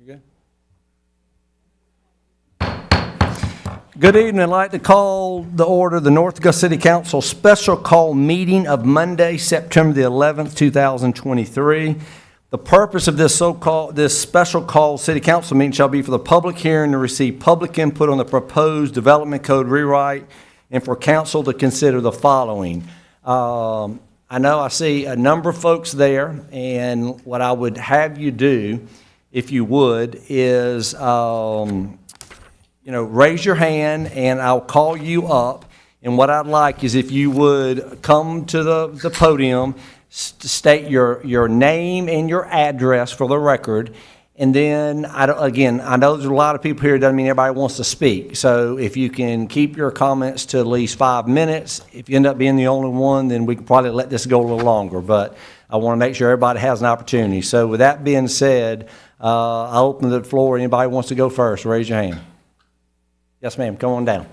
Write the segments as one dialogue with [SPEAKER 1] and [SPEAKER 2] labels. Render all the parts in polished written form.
[SPEAKER 1] You good? Good evening. I'd like to call the order the North Augusta City Council special call meeting of Monday, September the 11th, 2023. The purpose of this special call city council meeting shall be for the public hearing to receive public input on the proposed development code rewrite and for council to consider the following. I know I see a number of folks there, and what I would have you do, if you would, is raise your hand and I'll call you up. And what I'd like is if you would come to the podium, state your name and your address for the record. And then, I know there's a lot of people here, doesn't mean everybody wants to speak. So if you can keep your comments to at least 5 minutes, if you end up being the only one, then we can probably let this go a little longer. But I want to make sure everybody has an opportunity. So with that being said, I'll open the floor. Anybody wants to go first, raise your hand. Yes, ma'am. Come on down.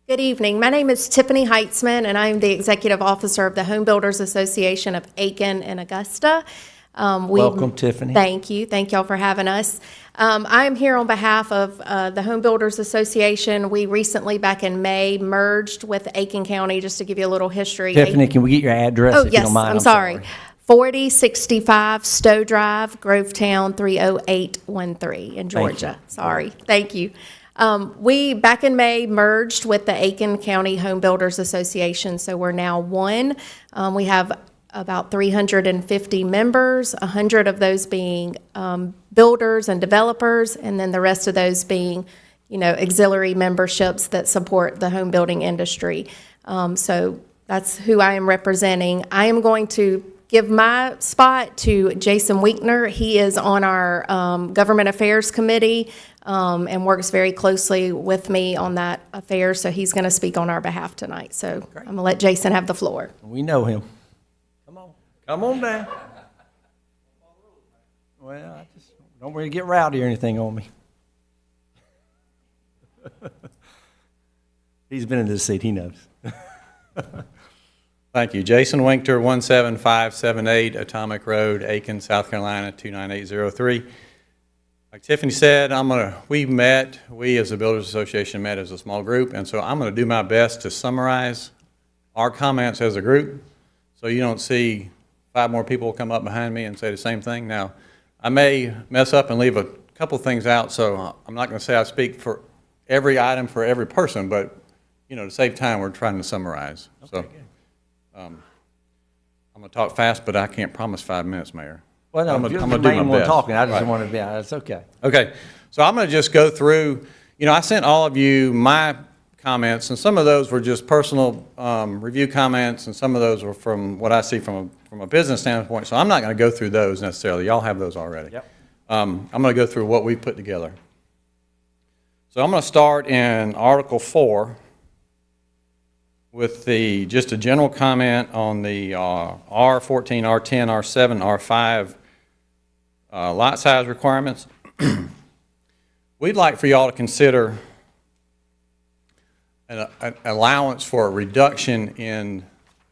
[SPEAKER 2] Good evening. My name is Tiffany Heitzman, and I am the Executive Officer of the Home Builders Association of Aiken and Augusta.
[SPEAKER 1] Welcome, Tiffany.
[SPEAKER 2] Thank you. Thank y'all for having us. I am here on behalf of the Home Builders Association. We recently, back in May, merged with Aiken County, just to give you a little history.
[SPEAKER 1] Tiffany, can we get your address if you don't mind?
[SPEAKER 2] I'm sorry. 4065 Stowe Drive, Grovetown 30813 in Georgia. Sorry. Thank you. We, back in May, merged with the Aiken County Home Builders Association, so we're now one. We have about 350 members, 100 of those being builders and developers, and then the rest of those being, auxiliary memberships that support the home building industry. So that's who I am representing. I am going to give my spot to Jason Winkner. He is on our Government Affairs Committee and works very closely with me on that affair, so he's going to speak on our behalf tonight. So great. I'm going to let Jason have the floor.
[SPEAKER 1] We know him. Come on down. Well, I just don't really get rowdy or anything on me. He's been in this seat, he knows.
[SPEAKER 3] Thank you. Jason Winkter, 17578 Atomic Road, Aiken, South Carolina, 29803. Like Tiffany said, we as a Builders Association met as a small group, and so I'm going to do my best to summarize our comments as a group so you don't see 5 more people come up behind me and say the same thing. Now, I may mess up and leave a couple things out, so I'm not going to say I speak for every item for every person, but to save time, we're trying to summarize.
[SPEAKER 1] Okay,
[SPEAKER 3] so. I'm going to talk fast, but I can't promise 5 minutes, Mayor.
[SPEAKER 1] Well, no,
[SPEAKER 3] I'm going to do
[SPEAKER 1] my
[SPEAKER 3] my best.
[SPEAKER 1] Talking. I just want to be. That's okay.
[SPEAKER 3] Okay, so I'm going to just go through. I sent all of you my comments, and some of those were just personal review comments, and some of those were from what I see from a business standpoint. So I'm not going to go through those necessarily. Y'all have those already.
[SPEAKER 1] Yep.
[SPEAKER 3] I'm going to go through what we put together. So I'm going to start in Article 4. With just a general comment on the R14, R10, R7, R5 lot size requirements. We'd like for y'all to consider an allowance for a reduction in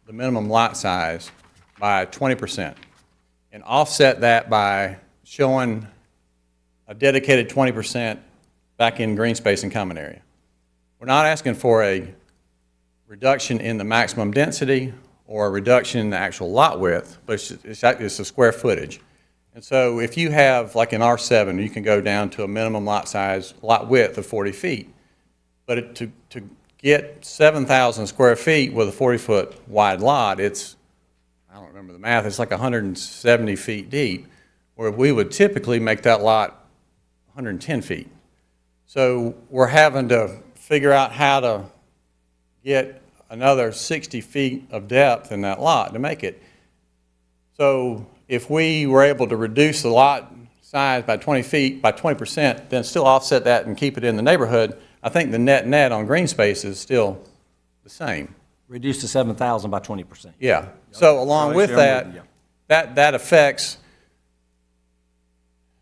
[SPEAKER 3] the minimum lot size by 20% and offset that by showing a dedicated 20% back in green space and common area. We're not asking for a reduction in the maximum density or a reduction in the actual lot width, but it's the square footage. And so if you have, like in R7, you can go down to a minimum lot width of 40 feet. But to get 7,000 square feet with a 40-foot wide lot, I don't remember the math, it's like 170 feet deep, where we would typically make that lot 110 feet. So we're having to figure out how to get another 60 feet of depth in that lot to make it. So if we were able to reduce the lot size by 20 feet, by 20%, then still offset that and keep it in the neighborhood, I think the net on green space is still the same.
[SPEAKER 1] Reduce to 7,000 by 20%.
[SPEAKER 3] Yeah. So along with that, that affects,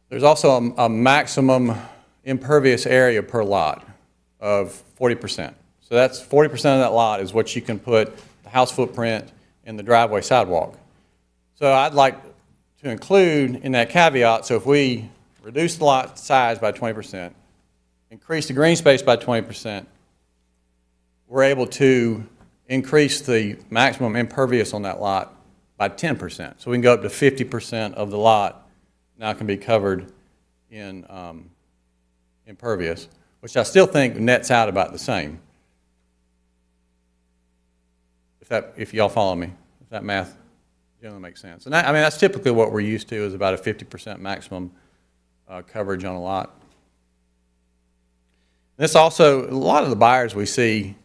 [SPEAKER 3] there's also a maximum impervious area per lot of 40%. So that's 40% of that lot is what you can put the house footprint and the driveway sidewalk. So I'd like to include in that caveat, so if we reduce the lot size by 20%, increase the green space by 20%, we're able to increase the maximum impervious on that lot by 10%. So we can go up to 50% of the lot now can be covered in impervious, which I still think nets out about the same. If y'all follow me, if that math generally makes sense. And I mean, that's typically what we're used to, is about a 50% maximum coverage on a lot. This also, a lot of the buyers we see,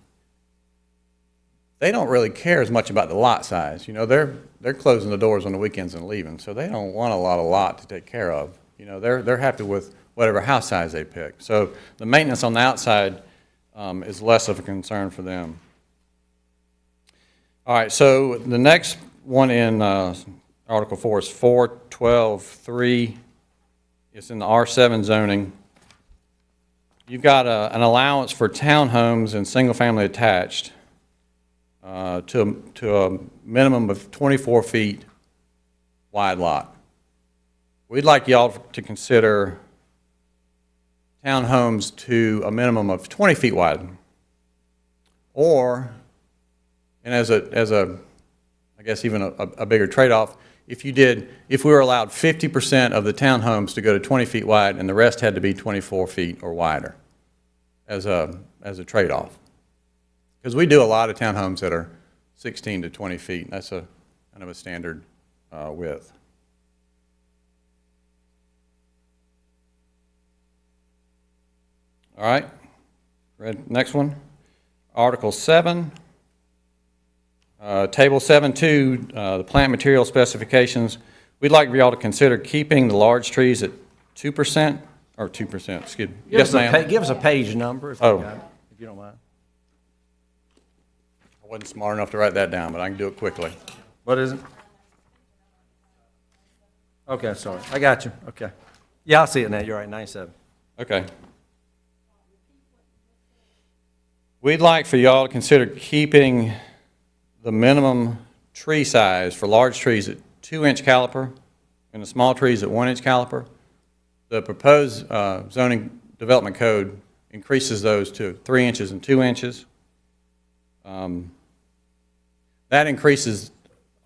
[SPEAKER 3] they don't really care as much about the lot size. You know, they're closing the doors on the weekends and leaving, so they don't want a lot of lot to take care of. You know, they're happy with whatever house size they pick. So the maintenance on the outside is less of a concern for them. All right, so the next one in Article 4 is 412.3. It's in the R7 zoning. You've got an allowance for townhomes and single-family attached to a minimum of 24 feet wide lot. We'd like y'all to consider townhomes to a minimum of 20 feet wide, or, and as a I guess even a bigger trade-off, if we were allowed 50% of the townhomes to go to 20 feet wide and the rest had to be 24 feet or wider as a trade-off. Because we do a lot of townhomes that are 16 to 20 feet. That's kind of a standard width. All right, next one, Article 7. Table 7.2, the plant material specifications. We'd like for y'all to consider keeping the large trees at 2%, or 2%, excuse me. Yes, ma'am.
[SPEAKER 1] Give us a page number if you got it, if you don't mind.
[SPEAKER 3] I wasn't smart enough to write that down, but I can do it quickly.
[SPEAKER 1] What is it? Okay, sorry. I got you. Okay. Yeah, I see it now. You're right, 97.
[SPEAKER 3] Okay. We'd like for y'all to consider keeping the minimum tree size for large trees at 2-inch caliper and the small trees at 1-inch caliper. The proposed zoning development code increases those to 3 inches and 2 inches. That increases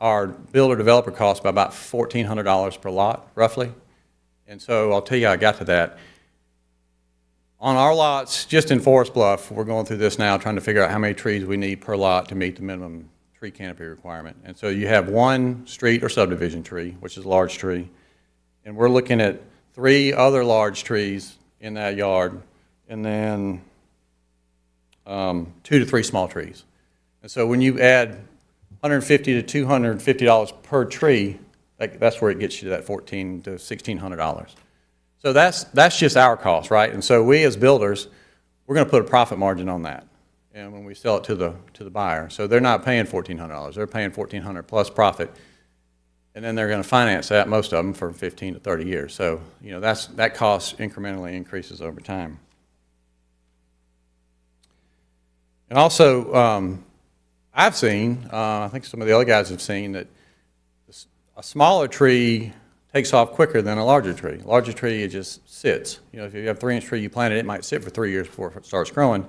[SPEAKER 3] our builder developer cost by about $1,400 per lot, roughly. And so I'll tell you how I got to that. On our lots, just in Forest Bluff, we're going through this now, trying to figure out how many trees we need per lot to meet the minimum tree canopy requirement. And so you have one street or subdivision tree, which is a large tree, and we're looking at 3 other large trees in that yard, and then 2 to 3 small trees. And so when you add $150 to $250 per tree, that's where it gets you to that $1,400 to $1,600. So that's just our cost, right? And so we as builders, we're going to put a profit margin on that, and when we sell it to the buyer. So they're not paying $1,400. They're paying $1,400 plus profit, and then they're going to finance that, most of them, for 15 to 30 years. So, you know, that cost incrementally increases over time. And also, I've seen, I think some of the other guys have seen, that a smaller tree takes off quicker than a larger tree. A larger tree, it just sits. You know, if you have a 3-inch tree you planted, it might sit for 3 years before it starts growing.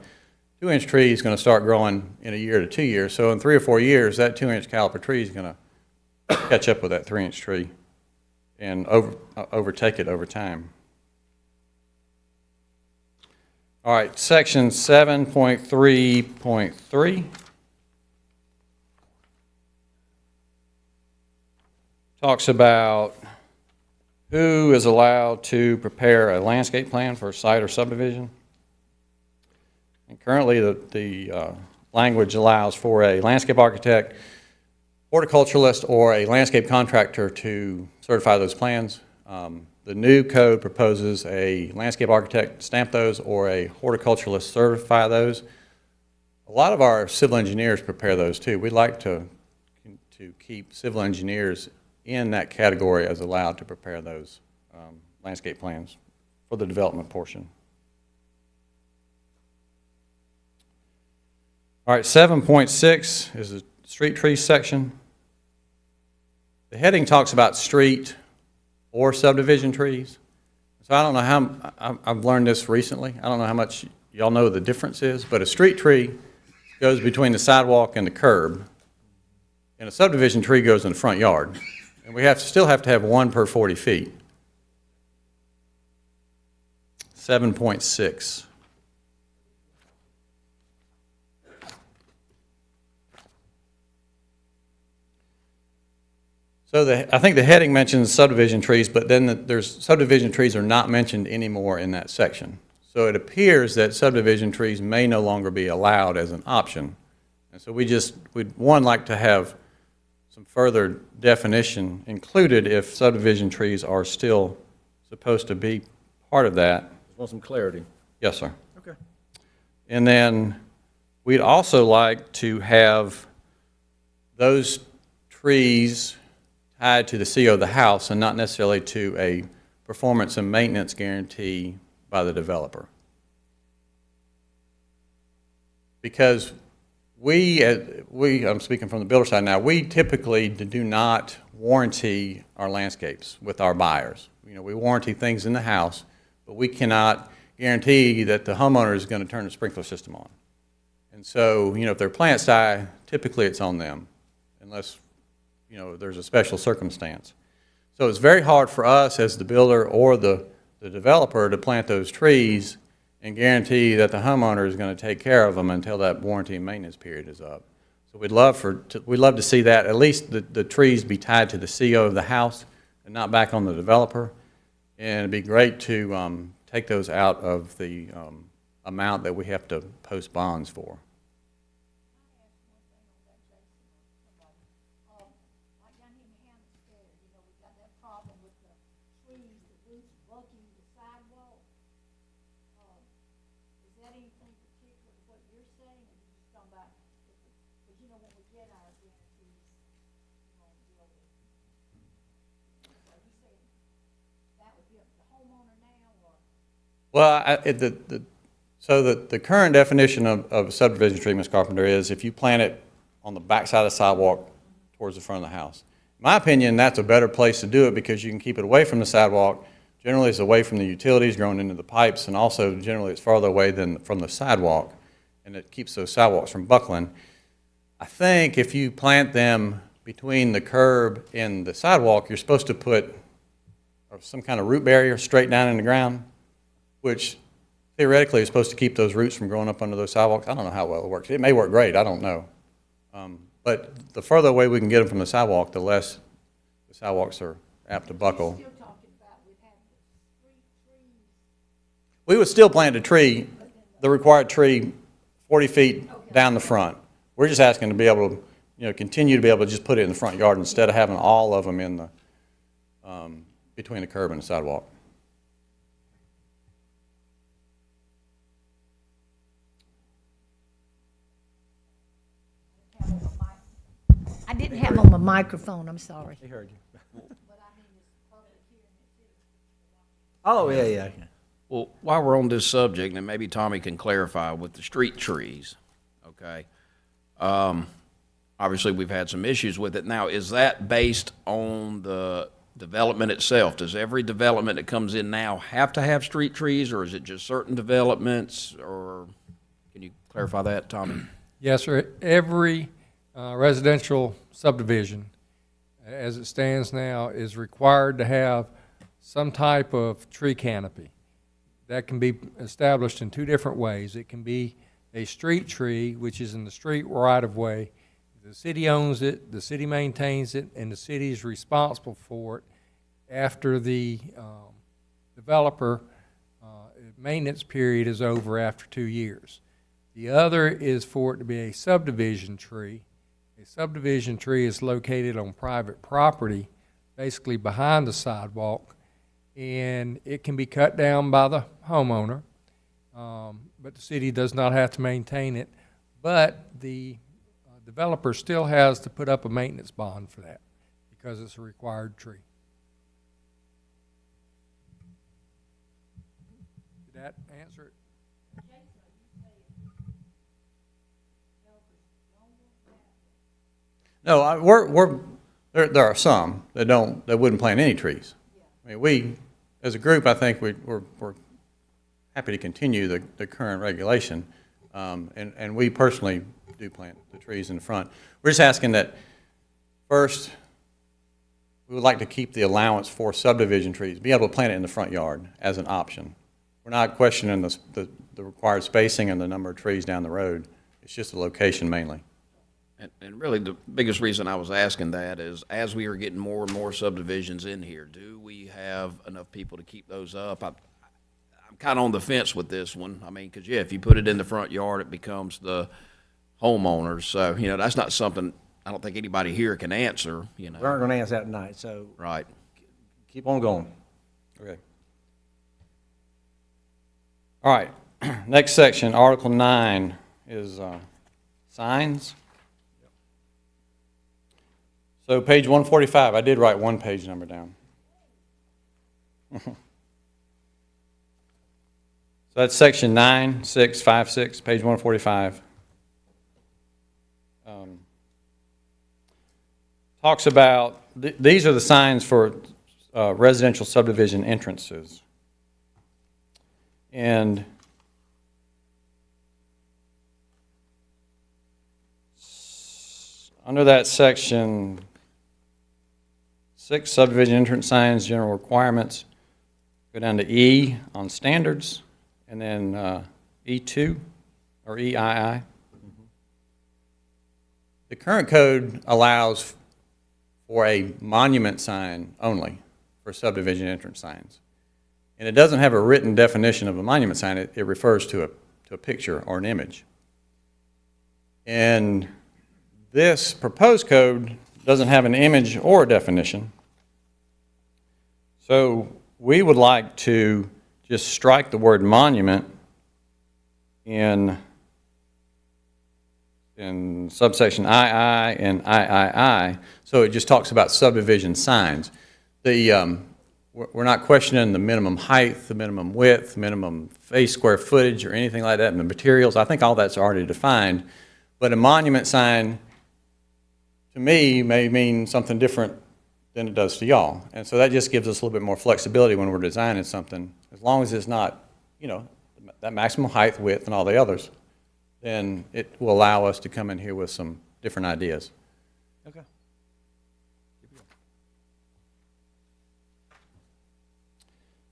[SPEAKER 3] 2-inch tree is going to start growing in 1 year to 2 years. So in 3 or 4 years, that 2-inch caliper tree is going to catch up with that 3-inch tree and overtake it over time. All right, section 7.3.3. Talks about who is allowed to prepare a landscape plan for a site or subdivision. And currently, the language allows for a landscape architect, horticulturalist, or a landscape contractor to certify those plans. The new code proposes a landscape architect stamp those or a horticulturalist certify those. A lot of our civil engineers prepare those too. We'd like to keep civil engineers in that category as allowed to prepare those landscape plans for the development portion. All right, 7.6 is the street trees section. the heading talks about street or subdivision trees. So I don't know how, I've learned this recently. I don't know how much y'all know the difference is, but a street tree goes between the sidewalk and the curb, and a subdivision tree goes in the front yard. And we still have to have one per 40 feet. 7.6. So I think the heading mentions subdivision trees, but then there's subdivision trees are not mentioned anymore in that section. So it appears that subdivision trees may no longer be allowed as an option. And so we'd like to have some further definition included if subdivision trees are still supposed to be part of that.
[SPEAKER 1] Just want some clarity.
[SPEAKER 3] Yes, sir.
[SPEAKER 1] Okay.
[SPEAKER 3] And then we'd also like to have those trees tied to the CO of the house and not necessarily to a performance and maintenance guarantee by the developer. Because I'm speaking from the builder side now, we typically do not warranty our landscapes with our buyers. You know, we warranty things in the house, but we cannot guarantee that the homeowner is going to turn the sprinkler system on. And so, you know, if their plants die, typically it's on them, unless, you know, there's a special circumstance. So it's very hard for us as the builder or the developer to plant those trees and guarantee that the homeowner is going to take care of them until that warranty and maintenance period is up. So we'd love to see that, at least the trees be tied to the CO of the house and not back on the developer. And it'd be great to take those out of the amount that we have to post bonds for. Well, so the current definition of a subdivision tree, Ms. Carpenter, is if you plant it on the backside of the sidewalk towards the front of the house. In my opinion, that's a better place to do it because you can keep it away from the sidewalk. Generally, it's away from the utilities growing into the pipes, and also generally it's farther away than from the sidewalk, and it keeps those sidewalks from buckling. I think if you plant them between the curb and the sidewalk, you're supposed to put some kind of root barrier straight down in the ground, which theoretically is supposed to keep those roots from growing up under those sidewalks. I don't know how well it works. It may work great, I don't know. But the further away we can get them from the sidewalk, the less the sidewalks are apt to buckle.
[SPEAKER 4] Still talking about we'd have the street trees.
[SPEAKER 3] We would still plant a tree, the required tree, 40 feet down the front. We're just asking to be able to, you know, continue to be able to just put it in the front yard instead of having all of them in the, between the curb and the sidewalk.
[SPEAKER 4] I didn't have on my microphone, I'm sorry.
[SPEAKER 1] He heard you. Oh, yeah, yeah.
[SPEAKER 5] Well, while we're on this subject, and maybe Tommy can clarify with the street trees, okay? Obviously, we've had some issues with it. Now, is that based on the development itself? Does every development that comes in now have to have street trees, or is it just certain developments, or can you clarify that, Tommy?
[SPEAKER 6] Yes, sir. Every residential subdivision, as it stands now, is required to have some type of tree canopy. That can be established in two different ways. It can be a street tree, which is in the street right-of-way. The city owns it, the city maintains it, and the city is responsible for it after the developer maintenance period is over after 2 years. The other is for it to be a subdivision tree. A subdivision tree is located on private property, basically behind the sidewalk, and it can be cut down by the homeowner, but the city does not have to maintain it. But the developer still has to put up a maintenance bond for that because it's a required tree. Did that answer it?
[SPEAKER 3] No, There are some that wouldn't plant any trees. I mean, we, as a group, I think we're happy to continue the current regulation. And we personally do plant the trees in the front. We're just asking that, first, we would like to keep the allowance for subdivision trees, be able to plant it in the front yard as an option. We're not questioning the required spacing and the number of trees down the road. It's just the location mainly.
[SPEAKER 5] And really, the biggest reason I was asking that is, as we are getting more and more subdivisions in here, do we have enough people to keep those up? I'm kind of on the fence with this one. I mean, because, yeah, if you put it in the front yard, it becomes the homeowners. So, that's not something I don't think anybody here can answer,
[SPEAKER 1] We aren't going to answer that tonight, so
[SPEAKER 5] Right.
[SPEAKER 1] keep on going.
[SPEAKER 3] Okay. All right, next section, Article 9 is signs. So page 145, I did write one page number down. So that's section 9656, page 145. Talks about, these are the signs for residential subdivision entrances. And under that section, 6 subdivision entrance signs, general requirements, go down to E on standards, and then E2 or EII. The current code allows for a monument sign only for subdivision entrance signs. And it doesn't have a written definition of a monument sign. It refers to a picture or an image. And this proposed code doesn't have an image or a definition. So we would like to just strike the word monument in subsection II and III, so it just talks about subdivision signs. We're not questioning the minimum height, the minimum width, minimum face square footage, or anything like that, and the materials. I think all that's already defined. But a monument sign, to me, may mean something different than it does to y'all. And so that just gives us a little bit more flexibility when we're designing something, as long as it's not, that maximum height, width, and all the others. Then it will allow us to come in here with some different ideas.
[SPEAKER 1] Okay.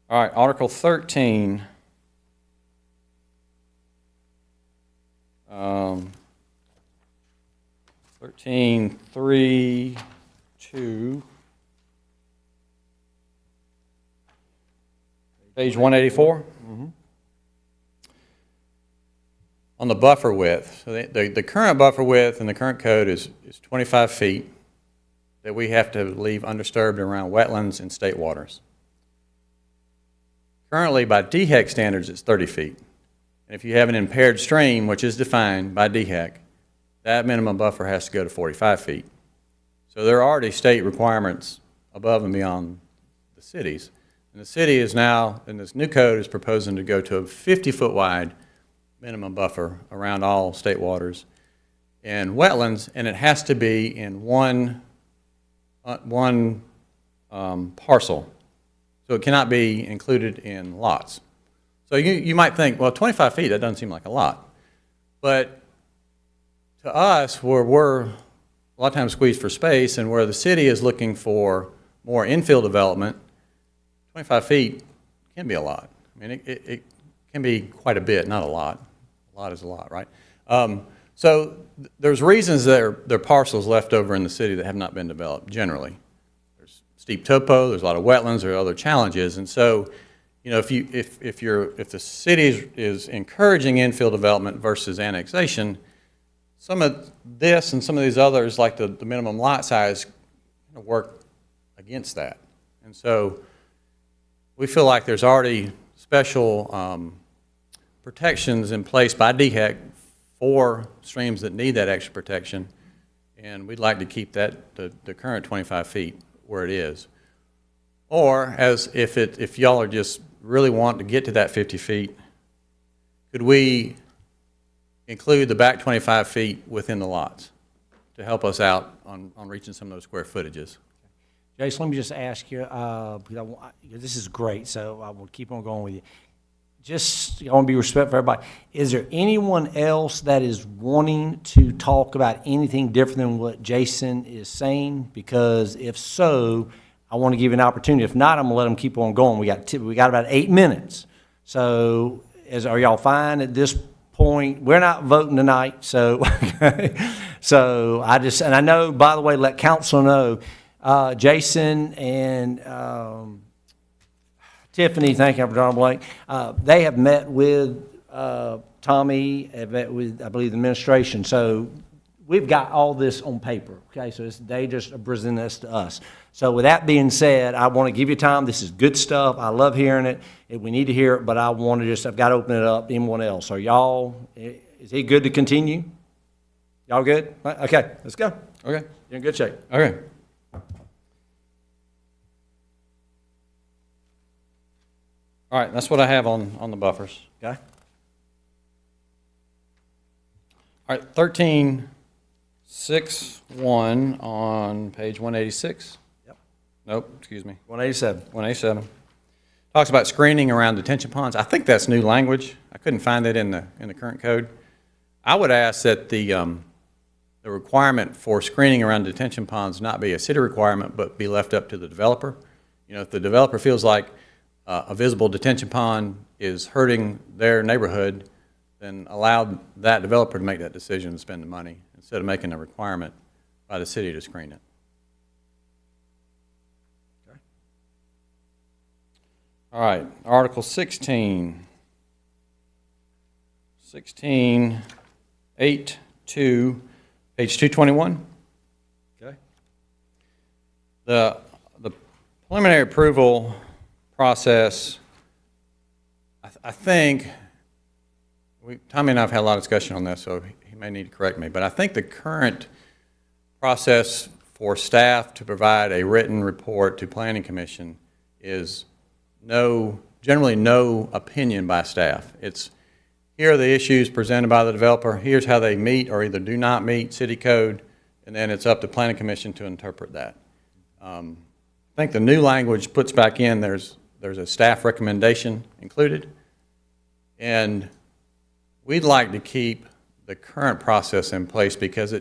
[SPEAKER 3] All right, Article 13. 13.3.2. Page 184. On the buffer width, so the current buffer width in the current code is 25 feet that we have to leave undisturbed around wetlands and state waters. Currently, by DHEC standards, it's 30 feet. And if you have an impaired stream, which is defined by DHEC, that minimum buffer has to go to 45 feet. So there are already state requirements above and beyond the cities. And the city is now, in this new code, is proposing to go to a 50-foot wide minimum buffer around all state waters and wetlands, and it has to be in one parcel. So it cannot be included in lots. So you might think, well, 25 feet, that doesn't seem like a lot. But to us, where we're a lot of times squeezed for space and where the city is looking for more infill development, 25 feet can be a lot. I mean, it can be quite a bit, not a lot. A lot is a lot, right? So there's reasons there are parcels left over in the city that have not been developed, generally. There's steep topo, there's a lot of wetlands, there are other challenges. And so, if the city is encouraging infill development versus annexation, some of this and some of these others, like the minimum lot size, work against that. And so we feel like there's already special protections in place by DHEC for streams that need that extra protection, and we'd like to keep that the current 25 feet where it is. Or as if y'all are just really want to get to that 50 feet, could we include the back 25 feet within the lots to help us out on reaching some of those square footages.
[SPEAKER 1] Jason, let me just ask you, because this is great, so I will keep on going with you. Just, I want to be respectful for everybody. Is there anyone else that is wanting to talk about anything different than what Jason is saying? Because if so, I want to give you an opportunity. If not, I'm going to let them keep on going. We got about 8 minutes. So are y'all fine at this point? We're not voting tonight, so, so and I know, by the way, let council know, Jason and Tiffany, thank you for drawing a blank, they have met with Tommy, have met with, I believe, the administration. So we've got all this on paper, okay? So they just are presenting this to us. So with that being said, I want to give you time. This is good stuff. I love hearing it. We need to hear it, but I've got to open it up. Anyone else? Are y'all, is it good to continue? Y'all good? Okay, let's go.
[SPEAKER 3] Okay.
[SPEAKER 1] You're in good shape.
[SPEAKER 3] Okay. All right, that's what I have on the buffers.
[SPEAKER 1] Okay.
[SPEAKER 3] All right, 13.6.1 on page 186.
[SPEAKER 1] Yep.
[SPEAKER 3] Nope, excuse me.
[SPEAKER 1] 187.
[SPEAKER 3] 187. Talks about screening around detention ponds. I think that's new language. I couldn't find it in the current code. I would ask that the requirement for screening around detention ponds not be a city requirement, but be left up to the developer. You know, if the developer feels like a visible detention pond is hurting their neighborhood, then allow that developer to make that decision and spend the money instead of making a requirement by the city to screen it.
[SPEAKER 1] Okay.
[SPEAKER 3] All right, Article 16. 16.8.2, page 221.
[SPEAKER 1] Okay.
[SPEAKER 3] The preliminary approval process, I think, Tommy and I have had a lot of discussion on this, so he may need to correct me, but I think the current process for staff to provide a written report to Planning Commission is generally no opinion by staff. It's, here are the issues presented by the developer, here's how they meet or either do not meet city code, and then it's up to Planning Commission to interpret that. I think the new language puts back in, there's a staff recommendation included, and we'd like to keep the current process in place because we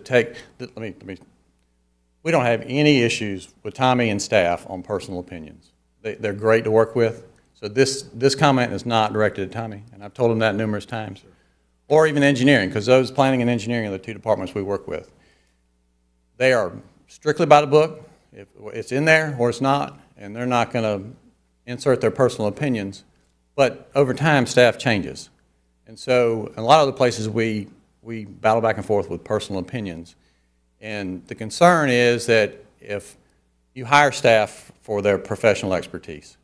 [SPEAKER 3] don't have any issues with Tommy and staff on personal opinions. They're great to work with. So this comment is not directed at Tommy, and I've told him that numerous times. Or even engineering, because those planning and engineering are the two departments we work with. They are strictly by the book. If it's in there or it's not, and they're not going to insert their personal opinions. But over time, staff changes. And so in a lot of the places we battle back and forth with personal opinions. And the concern is that if you hire staff for their professional expertise,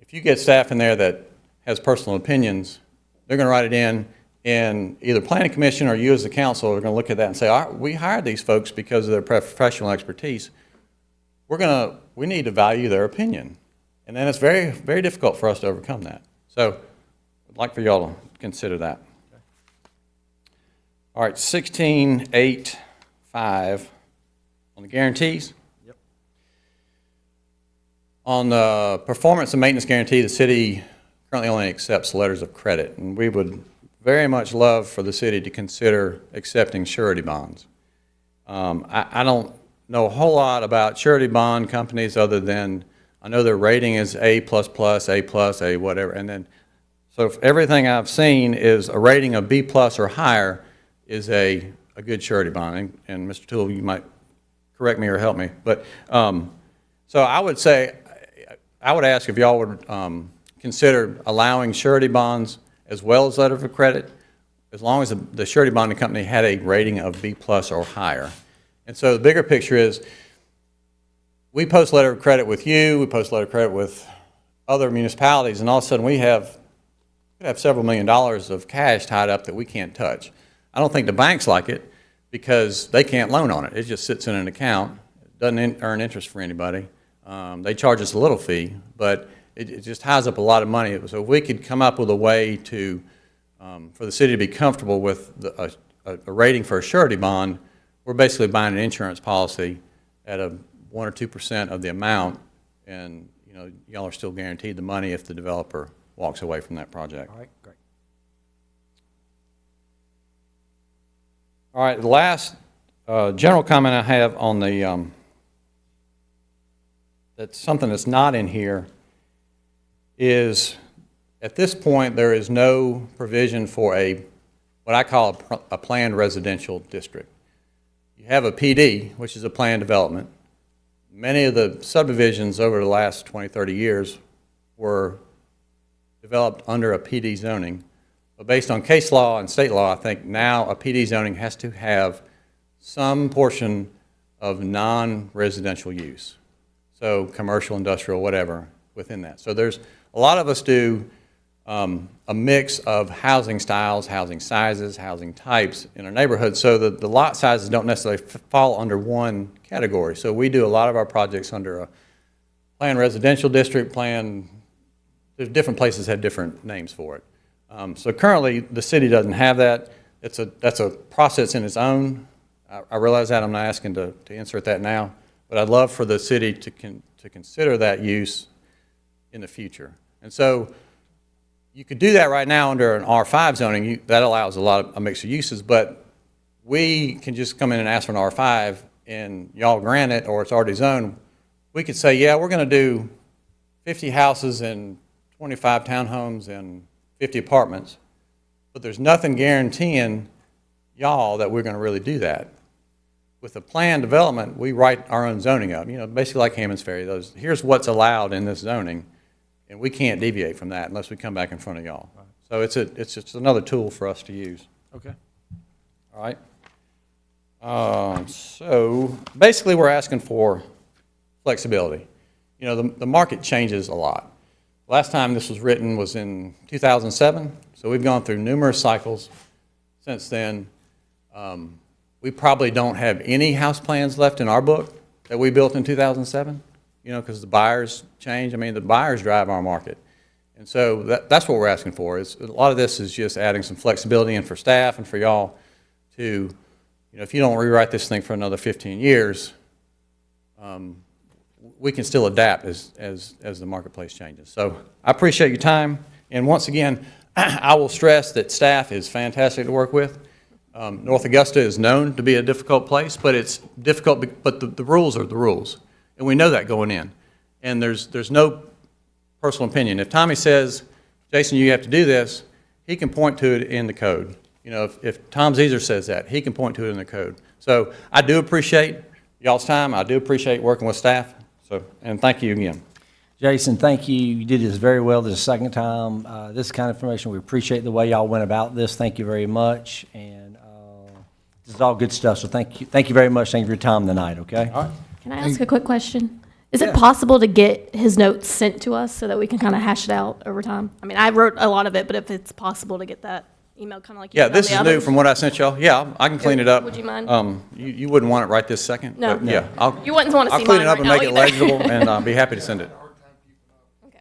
[SPEAKER 3] if you get staff in there that has personal opinions, they're going to write it in, and either Planning Commission or you as the council are going to look at that and say, all right, we hired these folks because of their professional expertise. We need to value their opinion. And then it's very, very difficult for us to overcome that. So I'd like for y'all to consider that. Okay. All right, 16.8.5 on the guarantees.
[SPEAKER 1] Yep.
[SPEAKER 3] On the performance and maintenance guarantee, the city currently only accepts letters of credit, and we would very much love for the city to consider accepting surety bonds. I don't know a whole lot about surety bond companies other than I know their rating is A++, A+, whatever, and then so if everything I've seen is a rating of B+ or higher is a good surety bond. And Mr. Toole, you might correct me or help me, but so I would say I would ask if y'all would consider allowing surety bonds as well as letter of credit, as long as the surety bonding company had a rating of B+ or higher. And so the bigger picture is we post letter of credit with you, we post letter of credit with other municipalities, and all of a sudden we have several $1 million of cash tied up that we can't touch. I don't think the banks like it because they can't loan on it. It just sits in an account. It doesn't earn interest for anybody. They charge us a little fee, but it just ties up a lot of money. So if we could come up with a way to, for the city to be comfortable with a rating for a surety bond we're basically buying an insurance policy at a 1 or 2% of the amount, and, you know, y'all are still guaranteed the money if the developer walks away from that project.
[SPEAKER 1] All right, great.
[SPEAKER 3] All right, the last general comment I have on the, that's something that's not in here, is at this point, there is no provision for what I call a planned residential district. You have a PD, which is a planned development. Many of the subdivisions over the last 20, 30 years were developed under a PD zoning. But based on case law and state law, I think now a PD zoning has to have some portion of non-residential use. So commercial, industrial, whatever, within that. So there's, a lot of us do a mix of housing styles, housing sizes, housing types in our neighborhood, so that the lot sizes don't necessarily fall under one category. So we do a lot of our projects under a planned residential district, different places have different names for it. So currently, the city doesn't have that. That's a process in its own. I realize that, I'm not asking to insert that now, but I'd love for the city to consider that use in the future. And so you could do that right now under an R5 zoning. That allows a mix of uses, but we can just come in and ask for an R5 and y'all grant it, or it's already zoned. We could say, yeah, we're going to do 50 houses and 25 townhomes and 50 apartments, but there's nothing guaranteeing y'all that we're going to really do that. With a planned development, we write our own zoning up, you know, basically like Hammond's Ferry. Here's what's allowed in this zoning, and we can't deviate from that unless we come back in front of y'all. So it's just another tool for us to use.
[SPEAKER 1] Okay.
[SPEAKER 3] All right. So basically, we're asking for flexibility. You know, the market changes a lot. Last time this was written was in 2007, so we've gone through numerous cycles since then. We probably don't have any house plans left in our book that we built in 2007, you know, because the buyers change. I mean, the buyers drive our market. And so that's what we're asking for. Is a lot of this is just adding some flexibility in for staff and for y'all to, you know, if you don't rewrite this thing for another 15 years, we can still adapt as the marketplace changes. So I appreciate your time. And once again, I will stress that staff is fantastic to work with. North Augusta is known to be a difficult place, but it's difficult, but the rules are the rules. And we know that going in. And there's no personal opinion. If Tommy says, Jason, you have to do this, he can point to it in the code. You know, if Tom Zezer says that, he can point to it in the code. So I do appreciate y'all's time. I do appreciate working with staff. So, and thank you again.
[SPEAKER 1] Jason, thank you. You did this very well this second time. This kind of information, we appreciate the way y'all went about this. Thank you very much. And this is all good stuff, so thank you. Thank you very much. Thank you for your time tonight, okay? All right.
[SPEAKER 7] Can I ask a quick question? Is it possible to get his notes sent to us so that we can kind of hash it out over time? I mean, I wrote a lot of it, but if it's possible to get that email kind of like you
[SPEAKER 3] Yeah,
[SPEAKER 7] did on
[SPEAKER 3] this
[SPEAKER 7] the
[SPEAKER 3] is new
[SPEAKER 7] others?
[SPEAKER 3] from what I sent y'all. Yeah, I can clean it up.
[SPEAKER 7] Would you mind?
[SPEAKER 3] You wouldn't want it right this second?
[SPEAKER 7] No.
[SPEAKER 3] But yeah,
[SPEAKER 7] You wouldn't want to
[SPEAKER 3] I'll
[SPEAKER 7] see
[SPEAKER 3] clean
[SPEAKER 7] mine
[SPEAKER 3] it up
[SPEAKER 7] right
[SPEAKER 3] and make
[SPEAKER 7] now
[SPEAKER 3] it
[SPEAKER 7] either.
[SPEAKER 3] legible, and I'll be happy to send it.
[SPEAKER 7] Okay.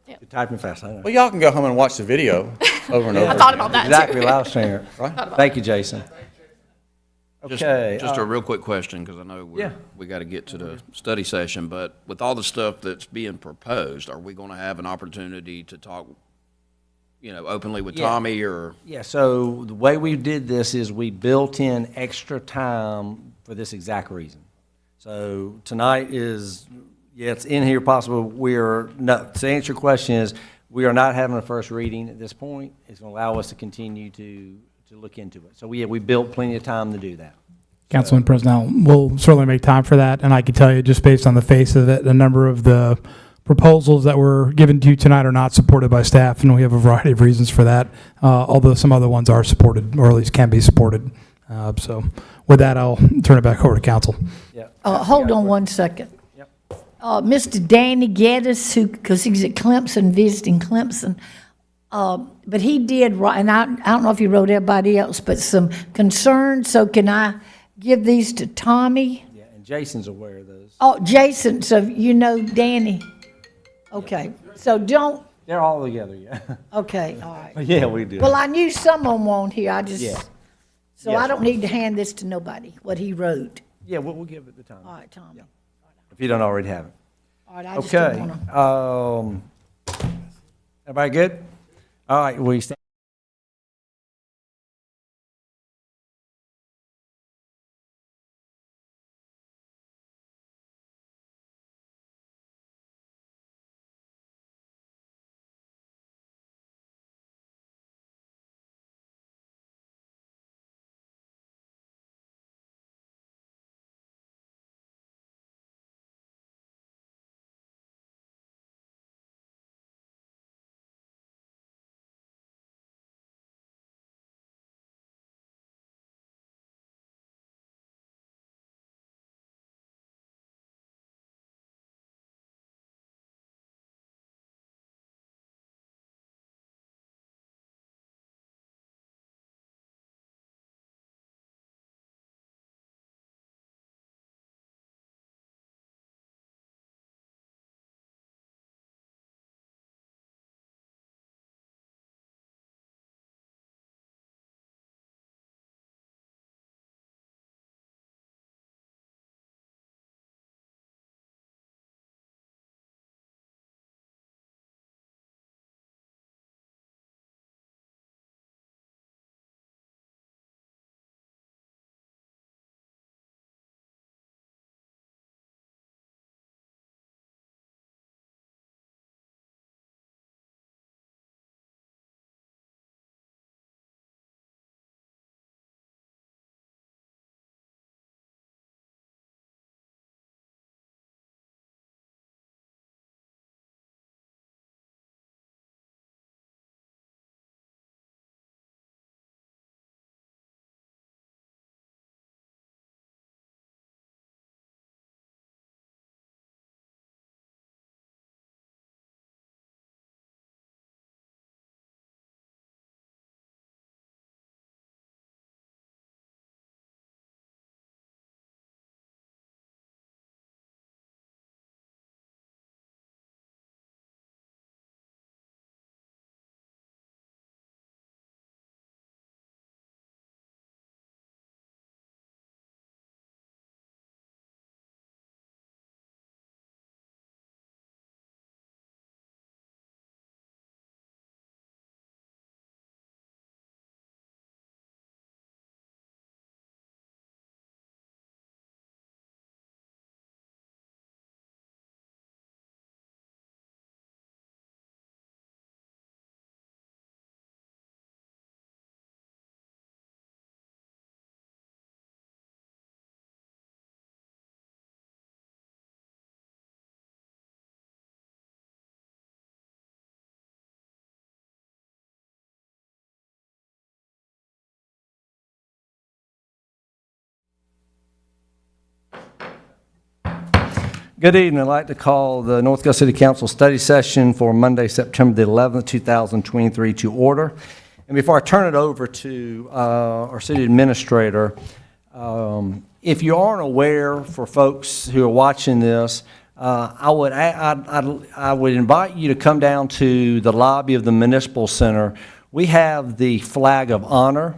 [SPEAKER 1] You're typing fast, I know.
[SPEAKER 3] Well, y'all can go home and watch the video over and over.
[SPEAKER 7] I thought about that too.
[SPEAKER 1] Exactly what I was saying.
[SPEAKER 3] Right?
[SPEAKER 1] Thank you, Jason. Okay.
[SPEAKER 5] Just a real quick question, because I know
[SPEAKER 1] Yeah.
[SPEAKER 5] we got to get to the study session, but with all the stuff that's being proposed, are we going to have an opportunity to talk, you know, openly with
[SPEAKER 1] Yeah.
[SPEAKER 5] Tommy, or?
[SPEAKER 1] Yeah, so the way we did this is we built in extra time for this exact reason. So tonight is, yeah, it's in here possible. To answer your question is, we are not having a first reading at this point. It's going to allow us to continue to look into it. So we built plenty of time to do that.
[SPEAKER 8] Councilman President, we'll certainly make time for that, and I can tell you, just based on the face of it, a number of the proposals that were given to you tonight are not supported by staff, and we have a variety of reasons for that, although some other ones are supported, or at least can be supported. So with that, I'll turn it back over to council.
[SPEAKER 1] Yeah.
[SPEAKER 4] Hold on one second.
[SPEAKER 1] Yep.
[SPEAKER 4] Mr. Danny Geddes, because he's at Clemson, visiting Clemson, but he did write, and I don't know if he wrote everybody else, but some concerns, so can I give these to Tommy?
[SPEAKER 1] Yeah, and Jason's aware of those.
[SPEAKER 4] Oh, Jason, so you know Danny? Okay, so don't,
[SPEAKER 1] They're all together, yeah.
[SPEAKER 4] okay, all right.
[SPEAKER 1] Yeah, we do.
[SPEAKER 4] Well, I knew some of them won't here, I just,
[SPEAKER 1] Yeah.
[SPEAKER 4] So
[SPEAKER 1] Yes,
[SPEAKER 4] I don't need to hand this to nobody, what he wrote.
[SPEAKER 1] Yeah, we'll give it the time,
[SPEAKER 4] All right, Tommy.
[SPEAKER 1] if you don't already have it.
[SPEAKER 4] All right, I just didn't
[SPEAKER 1] Okay,
[SPEAKER 4] wanna.
[SPEAKER 1] everybody good? All right, we stand. Good evening. I'd like to call the North Augusta City Council study session for Monday, September the 11th, 2023 to order. And before I turn it over to our city administrator, if you aren't aware, for folks who are watching this, I would invite you to come down to the lobby of the Municipal Center. We have the flag of honor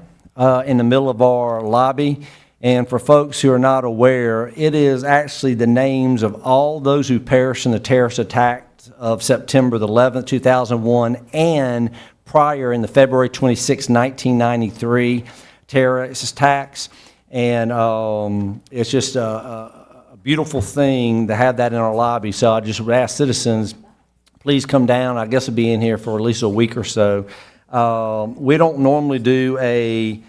[SPEAKER 1] in the middle of our lobby. And for folks who are not aware, it is actually the names of all those who perished in the terrorist attack of September the 11th, 2001, and prior in the February 26, 1993 terrorist attacks. And it's just a beautiful thing to have that in our lobby. So I just would ask citizens, please come down. I guess I'll be in here for at least a week or so. We don't normally do a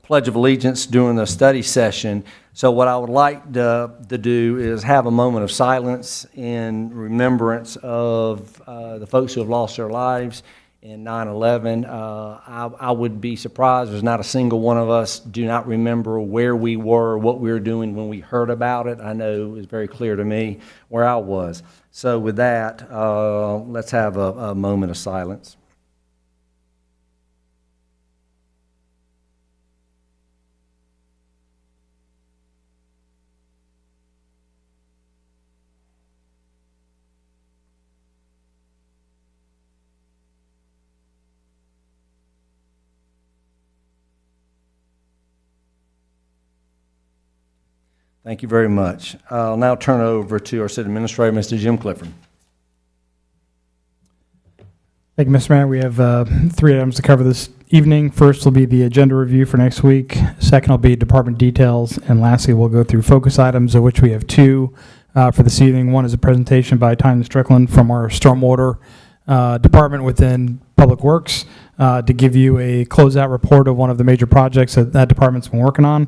[SPEAKER 1] Pledge of Allegiance during the study session. So what I would like to do is have a moment of silence in remembrance of the folks who have lost their lives in 9/11. I would be surprised there's not a single one of us do not remember where we were, what we were doing when we heard about it. I know it was very clear to me where I was. So with that, let's have a moment of silence. Thank you very much. I'll now turn it over to our city administrator, Mr. Jim Clifford.
[SPEAKER 8] Thank you, Mr. Mayor. We have 3 items to cover this evening. First will be the agenda review for next week. Second will be department details. And lastly, we'll go through focus items, of which we have 2 for this evening. One is a presentation by Tanya Strickland from our stormwater department within Public Works to give you a closeout report of one of the major projects that that department's been working on.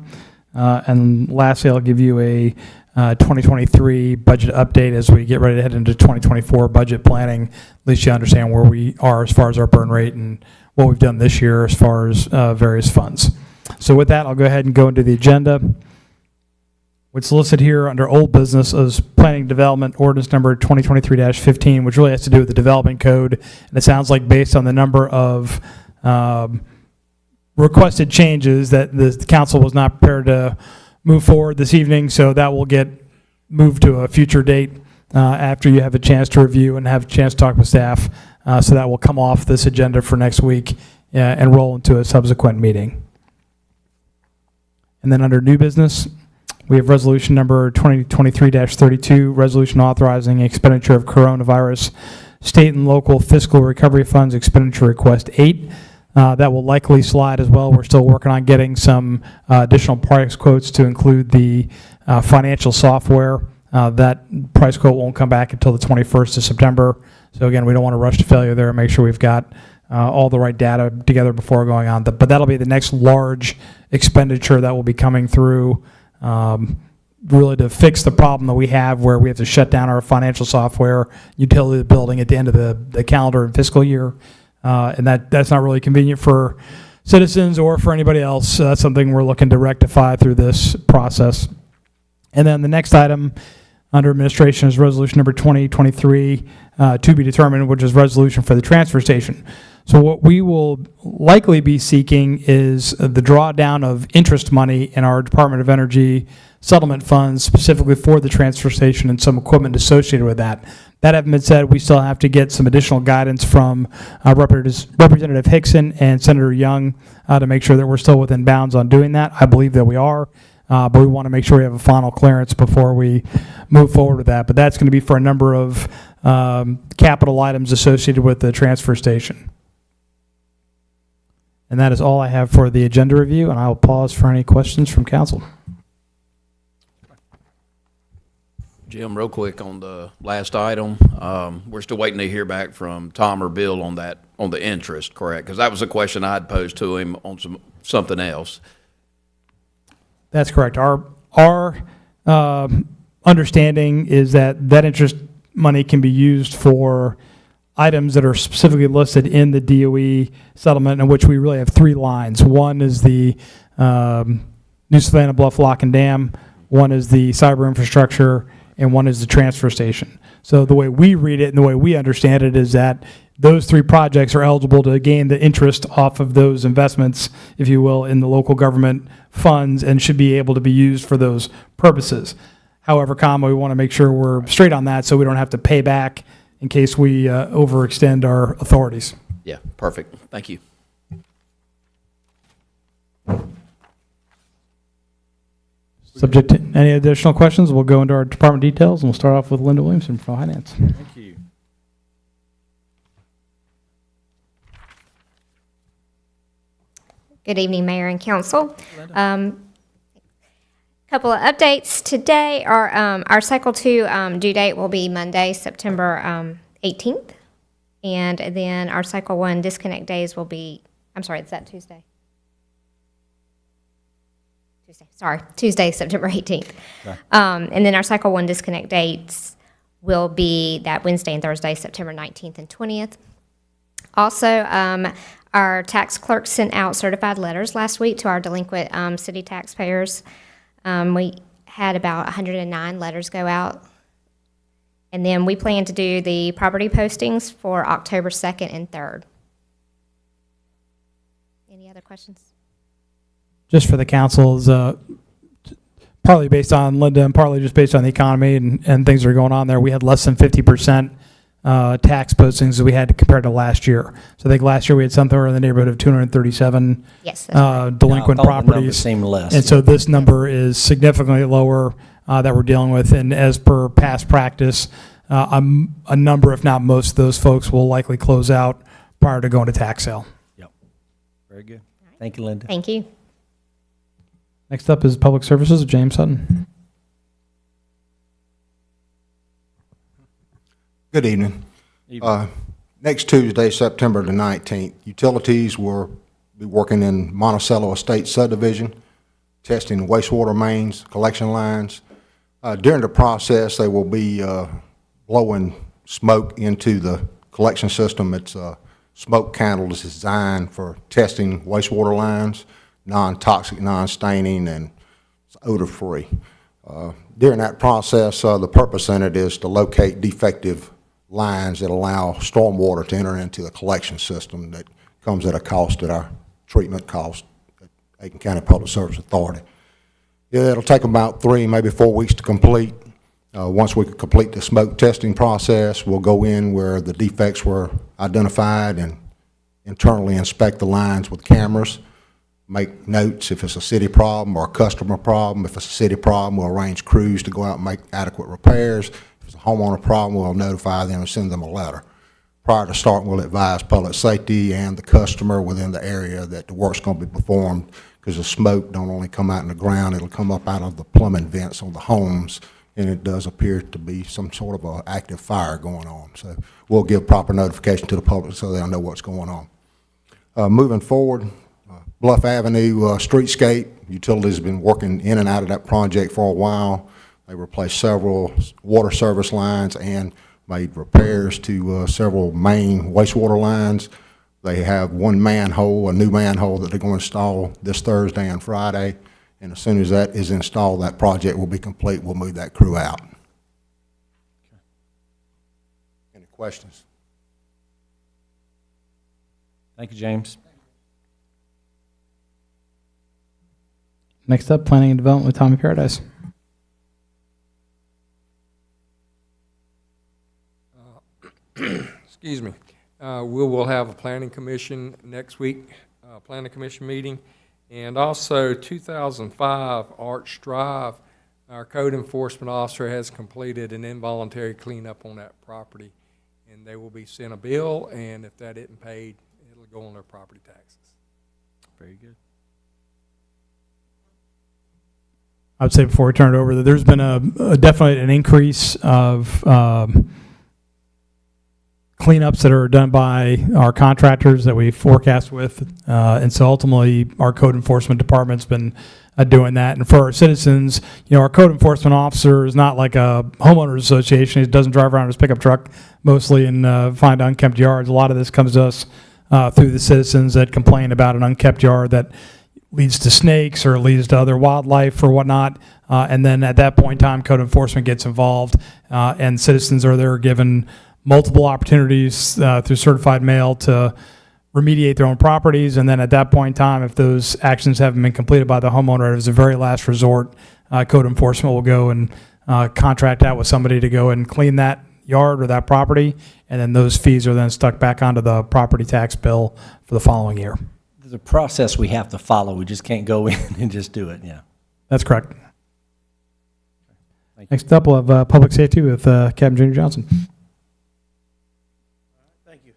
[SPEAKER 8] And lastly, I'll give you a 2023 budget update as we get ready to head into 2024 budget planning. At least you understand where we are as far as our burn rate and what we've done this year as far as various funds. So with that, I'll go ahead and go into the agenda. What's listed here under old business is planning development ordinance number 2023-15, which really has to do with the development code. And it sounds like based on the number of requested changes that the council was not prepared to move forward this evening, so that will get moved to a future date after you have a chance to review and have a chance to talk with staff. So that will come off this agenda for next week and roll into a subsequent meeting. And then under new business, we have resolution number 2023-32, resolution authorizing expenditure of coronavirus state and local fiscal recovery funds expenditure request 8. That will likely slide as well. We're still working on getting some additional price quotes to include the financial software. That price quote won't come back until the 21st of September. So again, we don't want to rush to failure there and make sure we've got all the right data together before going on. But that'll be the next large expenditure that will be coming through really to fix the problem that we have where we have to shut down our financial software utility building at the end of the calendar and fiscal year. And that's not really convenient for citizens or for anybody else. That's something we're looking to rectify through this process. And then the next item under administration is resolution number 2023 to be determined, which is resolution for the transfer station. So what we will likely be seeking is the drawdown of interest money in our Department of Energy settlement funds, specifically for the transfer station and some equipment associated with that. That having been said, we still have to get some additional guidance from Representative Hickson and Senator Young to make sure that we're still within bounds on doing that. I believe that we are, but we want to make sure we have a final clearance before we move forward with that. But that's going to be for a number of capital items associated with the transfer station. And that is all I have for the agenda review, and I will pause for any questions from council.
[SPEAKER 5] Jim, real quick on the last item, we're still waiting to hear back from Tom or Bill on that, on the interest, correct? Because that was a question I had posed to him on something else.
[SPEAKER 8] That's correct. Our understanding is that that interest money can be used for items that are specifically listed in the DOE settlement, in which we really have 3 lines. One is the New Savannah Bluff Lock and Dam, one is the cyber infrastructure, and one is the transfer station. So the way we read it and the way we understand it is that those 3 projects are eligible to gain the interest off of those investments, if you will, in the local government funds and should be able to be used for those purposes. However, we want to make sure we're straight on that so we don't have to pay back in case we overextend our authorities.
[SPEAKER 5] Yeah, perfect. Thank you.
[SPEAKER 8] Subject to any additional questions, we'll go into our department details, and we'll start off with Linda Williamson from Finance.
[SPEAKER 3] Thank you.
[SPEAKER 9] Good evening, Mayor and Council. Couple of updates today. Our Cycle 2 due date will be Monday, September 18th. And then our Cycle 1 disconnect days will be, I'm sorry, is that Tuesday? Tuesday, September 18th. Okay. And then our Cycle 1 disconnect dates will be that Wednesday and Thursday, September 19th and 20th. Also, our tax clerk sent out certified letters last week to our delinquent city taxpayers. We had about 109 letters go out. And then we plan to do the property postings for October 2nd and 3rd. Any other questions?
[SPEAKER 8] Just for the councils, partly based on Linda and partly just based on the economy and things that are going on there, we had less than 50% tax postings that we had compared to last year. So I think last year we had somewhere in the neighborhood of 237
[SPEAKER 9] Yes, that's right.
[SPEAKER 8] delinquent
[SPEAKER 1] I thought the number
[SPEAKER 8] properties.
[SPEAKER 1] seemed less,
[SPEAKER 8] And so this number is significantly lower that we're dealing with. And as per past practice, a number, if not most of those folks will likely close out prior to going to tax sale.
[SPEAKER 1] Yep. Very good. Thank you, Linda.
[SPEAKER 9] Thank you.
[SPEAKER 8] Next up is Public Services of James Sutton.
[SPEAKER 10] Good evening. Next Tuesday, September the 19th, utilities will be working in Monticello Estate subdivision, testing wastewater mains, collection lines. During the process, they will be blowing smoke into the collection system. It's a smoke candle that's designed for testing wastewater lines, non-toxic, non-staining, and it's odor-free. During that process, the purpose in it is to locate defective lines that allow stormwater to enter into the collection system that comes at a cost at our treatment cost at Aiken County Public Service Authority. Yeah, it'll take about 3, maybe 4 weeks to complete. Once we complete the smoke testing process, we'll go in where the defects were identified and internally inspect the lines with cameras, make notes if it's a city problem or a customer problem. If it's a city problem, we'll arrange crews to go out and make adequate repairs. If it's a homeowner problem, we'll notify them and send them a letter. Prior to starting, we'll advise public safety and the customer within the area that the work's going to be performed, because the smoke don't only come out in the ground, it'll come up out of the plumbing vents on the homes, and it does appear to be some sort of an active fire going on. So we'll give proper notification to the public so they'll know what's going on. Moving forward, Bluff Avenue streetscape, utilities have been working in and out of that project for a while. They replaced several water service lines and made repairs to several main wastewater lines. They have one manhole, a new manhole that they're going to install this Thursday and Friday. And as soon as that is installed, that project will be complete. We'll move that crew out. Any questions?
[SPEAKER 1] Thank you, James.
[SPEAKER 8] Next up, Planning and Development with Tommy Paradise.
[SPEAKER 6] Excuse me. We will have a planning commission next week, planning commission meeting. And also 2005 Arch Drive, our code enforcement officer has completed an involuntary cleanup on that property. And they will be sent a bill, and if that isn't paid, it'll go on their property taxes.
[SPEAKER 1] Very good.
[SPEAKER 8] I would say before we turn it over that there's been definitely an increase of cleanups that are done by our contractors that we forecast with. And so ultimately, our code enforcement department's been doing that. And for our citizens, you know, our code enforcement officer is not like a homeowners association. He doesn't drive around his pickup truck mostly and find unkempt yards. A lot of this comes to us through the citizens that complain about an unkept yard that leads to snakes or leads to other wildlife or whatnot. And then at that point in time, code enforcement gets involved, and citizens are there given multiple opportunities through certified mail to remediate their own properties. And then at that point in time, if those actions haven't been completed by the homeowner, as a very last resort, code enforcement will go and contract out with somebody to go and clean that yard or that property. And then those fees are then stuck back onto the property tax bill for the following year.
[SPEAKER 1] There's a process we have to follow. We just can't go in and just do it, yeah.
[SPEAKER 8] That's correct.
[SPEAKER 1] Thank you.
[SPEAKER 8] Next up, we'll have Public Safety with Captain Junior Johnson.
[SPEAKER 11] Thank you.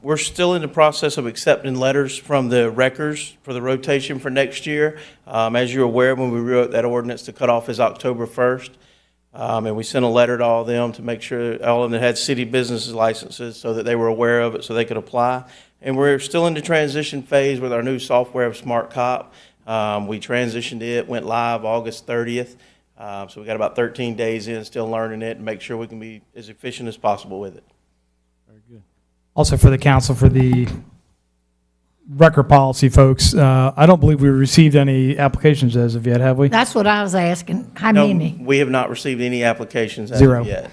[SPEAKER 11] We're still in the process of accepting letters from the wreckers for the rotation for next year. As you're aware, when we wrote that ordinance, the cutoff is October 1st. And we sent a letter to all of them to make sure all of them that had city business licenses so that they were aware of it so they could apply. And we're still in the transition phase with our new software of Smart Cop. We transitioned it, went live August 30th. So we got about 13 days in, still learning it and make sure we can be as efficient as possible with it.
[SPEAKER 1] Very good.
[SPEAKER 8] Also for the council, for the record policy folks, I don't believe we received any applications as of yet, have we?
[SPEAKER 4] That's what I was asking. How
[SPEAKER 11] No,
[SPEAKER 4] many?
[SPEAKER 11] we have not received any applications as
[SPEAKER 8] Zero.
[SPEAKER 11] of yet.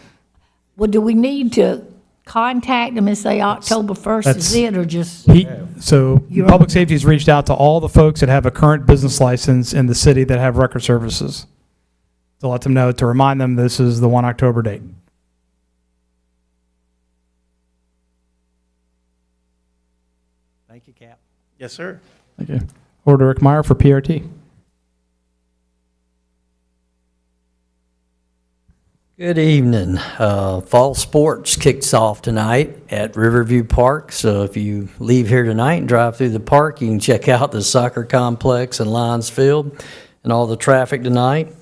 [SPEAKER 4] Well, do we need to contact them and say October 1st is
[SPEAKER 8] That's-
[SPEAKER 4] it, or just?
[SPEAKER 8] So
[SPEAKER 4] You're-
[SPEAKER 8] Public Safety has reached out to all the folks that have a current business license in the city that have record services to let them know, to remind them this is the 1 October date.
[SPEAKER 11] Yes, sir.
[SPEAKER 8] Thank you. Over to Rick Meyer for PRT.
[SPEAKER 12] Good evening. Fall sports kicks off tonight at Riverview Park. So if you leave here tonight and drive through the park, you can check out the soccer complex and Lions Field and all the traffic tonight.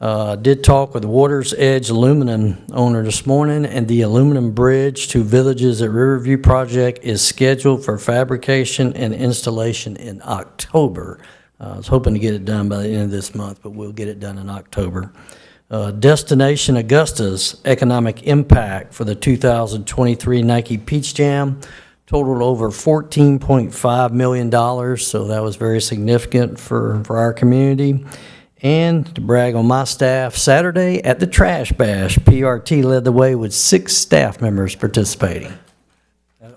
[SPEAKER 12] Did talk with Water's Edge Aluminum owner this morning, and the aluminum bridge to Villages at Riverview project is scheduled for fabrication and installation in October. I was hoping to get it done by the end of this month, but we'll get it done in October. Destination Augusta's economic impact for the 2023 Nike Peach Jam totaled over $14.5 million, so that was very significant for our community. And to brag on my staff, Saturday at the Trash Bash, PRT led the way with 6 staff members participating.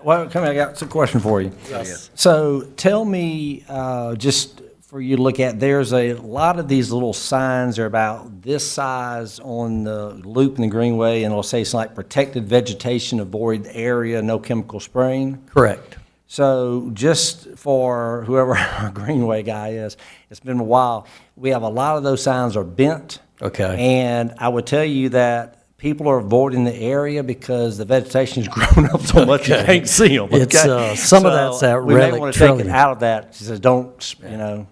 [SPEAKER 1] Well, come here, I got some question for you. Yes. So tell me, just for you to look at, there's a lot of these little signs are about this size on the loop in the Greenway, and it'll say something like protected vegetation, avoid area, no chemical spraying.
[SPEAKER 12] Correct.
[SPEAKER 1] So just for whoever our Greenway guy is, it's been a while. We have a lot of those signs are bent.
[SPEAKER 12] Okay.
[SPEAKER 1] And I would tell you that people are avoiding the area because the vegetation's grown up so much you can't see them.
[SPEAKER 12] It's, some of that's that
[SPEAKER 1] we may
[SPEAKER 12] relic
[SPEAKER 1] want to take it
[SPEAKER 12] trillium.
[SPEAKER 1] out of that. She says, don't, you know.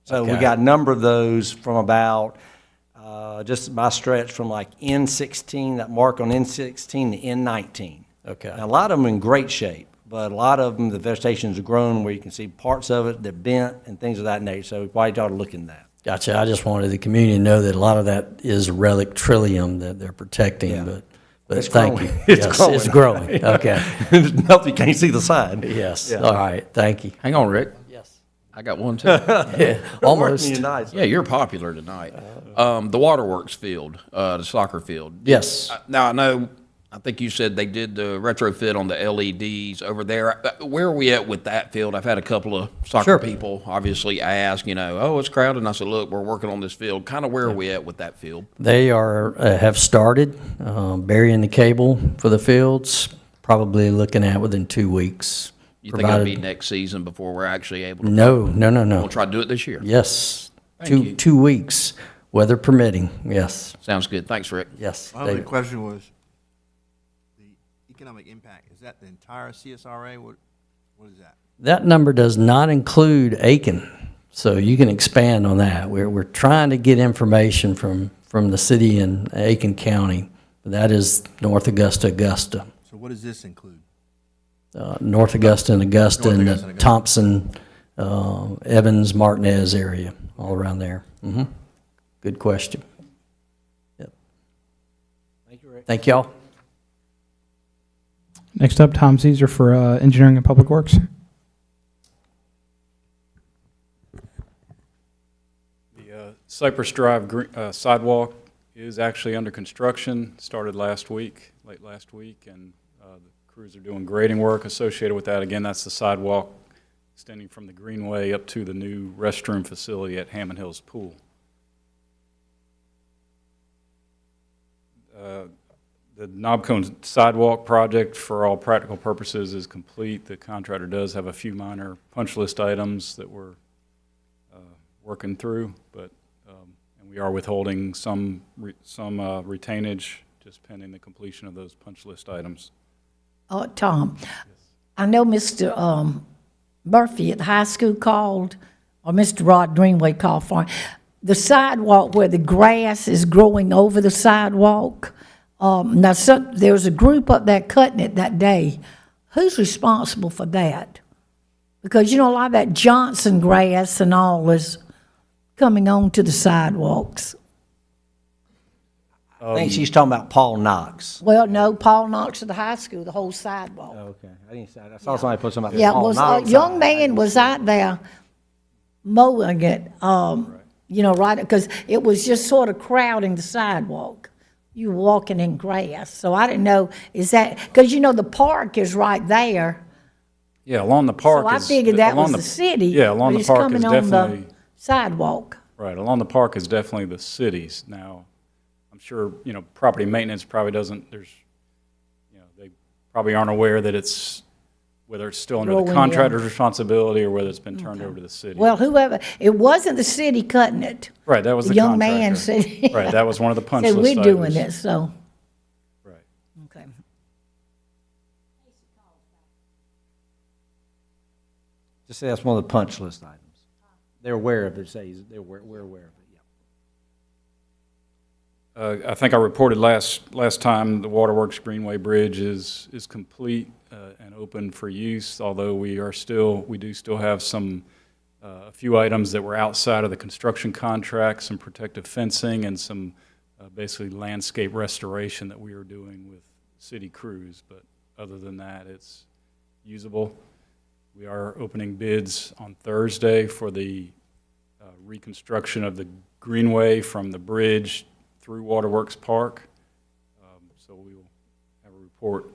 [SPEAKER 1] So we
[SPEAKER 12] Okay.
[SPEAKER 1] got a number of those from about, just by stretch from like N16, that mark on N16 to N19.
[SPEAKER 12] Okay.
[SPEAKER 1] Now, a lot of them in great shape, but a lot of them, the vegetation's grown where you can see parts of it that bent and things of that nature. So we probably ought to look in that.
[SPEAKER 12] Gotcha. I just wanted the community to know that a lot of that is relic trillium that they're protecting,
[SPEAKER 1] Yeah.
[SPEAKER 12] but
[SPEAKER 1] It's
[SPEAKER 12] thank
[SPEAKER 1] growing.
[SPEAKER 12] you.
[SPEAKER 1] It's
[SPEAKER 12] Yes,
[SPEAKER 1] growing.
[SPEAKER 12] It's growing. Okay.
[SPEAKER 1] There's nothing, you can't see the sign.
[SPEAKER 12] Yes.
[SPEAKER 1] Yeah.
[SPEAKER 12] All right. Thank you.
[SPEAKER 5] Hang on, Rick.
[SPEAKER 12] Yes.
[SPEAKER 5] I got one too.
[SPEAKER 12] Yeah, almost.
[SPEAKER 1] Working nice.
[SPEAKER 5] Yeah, you're popular tonight. The Waterworks field, the soccer field.
[SPEAKER 12] Yes.
[SPEAKER 5] Now, I think you said they did the retrofit on the LEDs over there. Where are we at with that field? I've had a couple of soccer
[SPEAKER 12] Sure.
[SPEAKER 5] people obviously ask, oh, it's crowded. And I said, look, we're working on this field. Kind of where are we at with that field?
[SPEAKER 12] They are, have started burying the cable for the fields, probably looking at within 2 weeks.
[SPEAKER 5] You think it'll be
[SPEAKER 12] provided-
[SPEAKER 5] next season before we're actually able to?
[SPEAKER 12] No.
[SPEAKER 5] We'll try to do it this year.
[SPEAKER 12] Yes.
[SPEAKER 5] Thank you.
[SPEAKER 12] 2 weeks, weather permitting. Yes.
[SPEAKER 5] Sounds good. Thanks, Rick.
[SPEAKER 12] Yes.
[SPEAKER 13] My only
[SPEAKER 12] David.
[SPEAKER 13] question was, the economic impact, is that the entire CSRA? What is that?
[SPEAKER 12] That number does not include Aiken, so you can expand on that. We're trying to get information from the city and Aiken County. That is North Augusta, Augusta.
[SPEAKER 13] So what does this include?
[SPEAKER 12] North Augusta and Augusta
[SPEAKER 13] North
[SPEAKER 12] and
[SPEAKER 13] Augusta
[SPEAKER 12] the
[SPEAKER 13] and Augusta.
[SPEAKER 12] Thompson, Evans, Martinez area, all around there. Good question. Yep.
[SPEAKER 1] Thank you, Rick.
[SPEAKER 12] Thank y'all.
[SPEAKER 8] Next up, Tom Caesar for Engineering and Public Works.
[SPEAKER 14] The Cypress Drive sidewalk is actually under construction, started late last week, and the crews are doing grading work associated with that. Again, that's the sidewalk extending from the Greenway up to the new restroom facility at Hammond Hills Pool. The Knobcone sidewalk project, for all practical purposes, is complete. The contractor does have a few minor punch list items that we're working through, but and we are withholding some retainage, just pending the completion of those punch list items.
[SPEAKER 4] Tom, I know Mr. Murphy at the high school called, or Mr. Rod Greenway called for him. The sidewalk where the grass is growing over the sidewalk. Now, there was a group up there cutting it that day. Who's responsible for that? Because, a lot of that Johnson grass and all is coming onto the sidewalks.
[SPEAKER 1] I think she's talking about Paul Knox.
[SPEAKER 4] Well, no, Paul Knox at the high school, the whole sidewalk.
[SPEAKER 1] Okay. I saw somebody put something about
[SPEAKER 4] Yeah,
[SPEAKER 1] Paul
[SPEAKER 4] was
[SPEAKER 1] Knox.
[SPEAKER 4] a young man was out there mowing it, right, because it was just sort of crowding the sidewalk. You were walking in grass, so I didn't know, is that, because the park is right there.
[SPEAKER 14] Yeah, along the park
[SPEAKER 4] So I
[SPEAKER 14] is.
[SPEAKER 4] figured that
[SPEAKER 14] along
[SPEAKER 4] was the city.
[SPEAKER 14] Yeah, along
[SPEAKER 4] but
[SPEAKER 14] the
[SPEAKER 4] it's
[SPEAKER 14] park
[SPEAKER 4] coming
[SPEAKER 14] is
[SPEAKER 4] on
[SPEAKER 14] definitely.
[SPEAKER 4] the sidewalk.
[SPEAKER 14] Right, along the park is definitely the city's. Now, I'm sure, property maintenance probably doesn't, they probably aren't aware that it's whether it's still under the
[SPEAKER 4] Rolling, yeah.
[SPEAKER 14] contractor's responsibility or whether it's been turned over to the city.
[SPEAKER 4] Well, whoever, it wasn't the city cutting it.
[SPEAKER 14] Right, that was the
[SPEAKER 4] young man
[SPEAKER 14] contractor.
[SPEAKER 4] said.
[SPEAKER 14] Right, that was one of the punch
[SPEAKER 4] Said,
[SPEAKER 14] list
[SPEAKER 4] we're doing
[SPEAKER 14] items.
[SPEAKER 4] this, so,
[SPEAKER 14] Right.
[SPEAKER 4] okay.
[SPEAKER 1] Just say that's one of the punch list items. They're aware of it, we're aware of it, yeah.
[SPEAKER 14] I think I reported last time, the Waterworks Greenway Bridge is complete and open for use, although we do still have some, a few items that were outside of the construction contract, some protective fencing and some basically landscape restoration that we are doing with city crews. But other than that, it's usable. We are opening bids on Thursday for the reconstruction of the greenway from the bridge through Waterworks Park. So we will have a report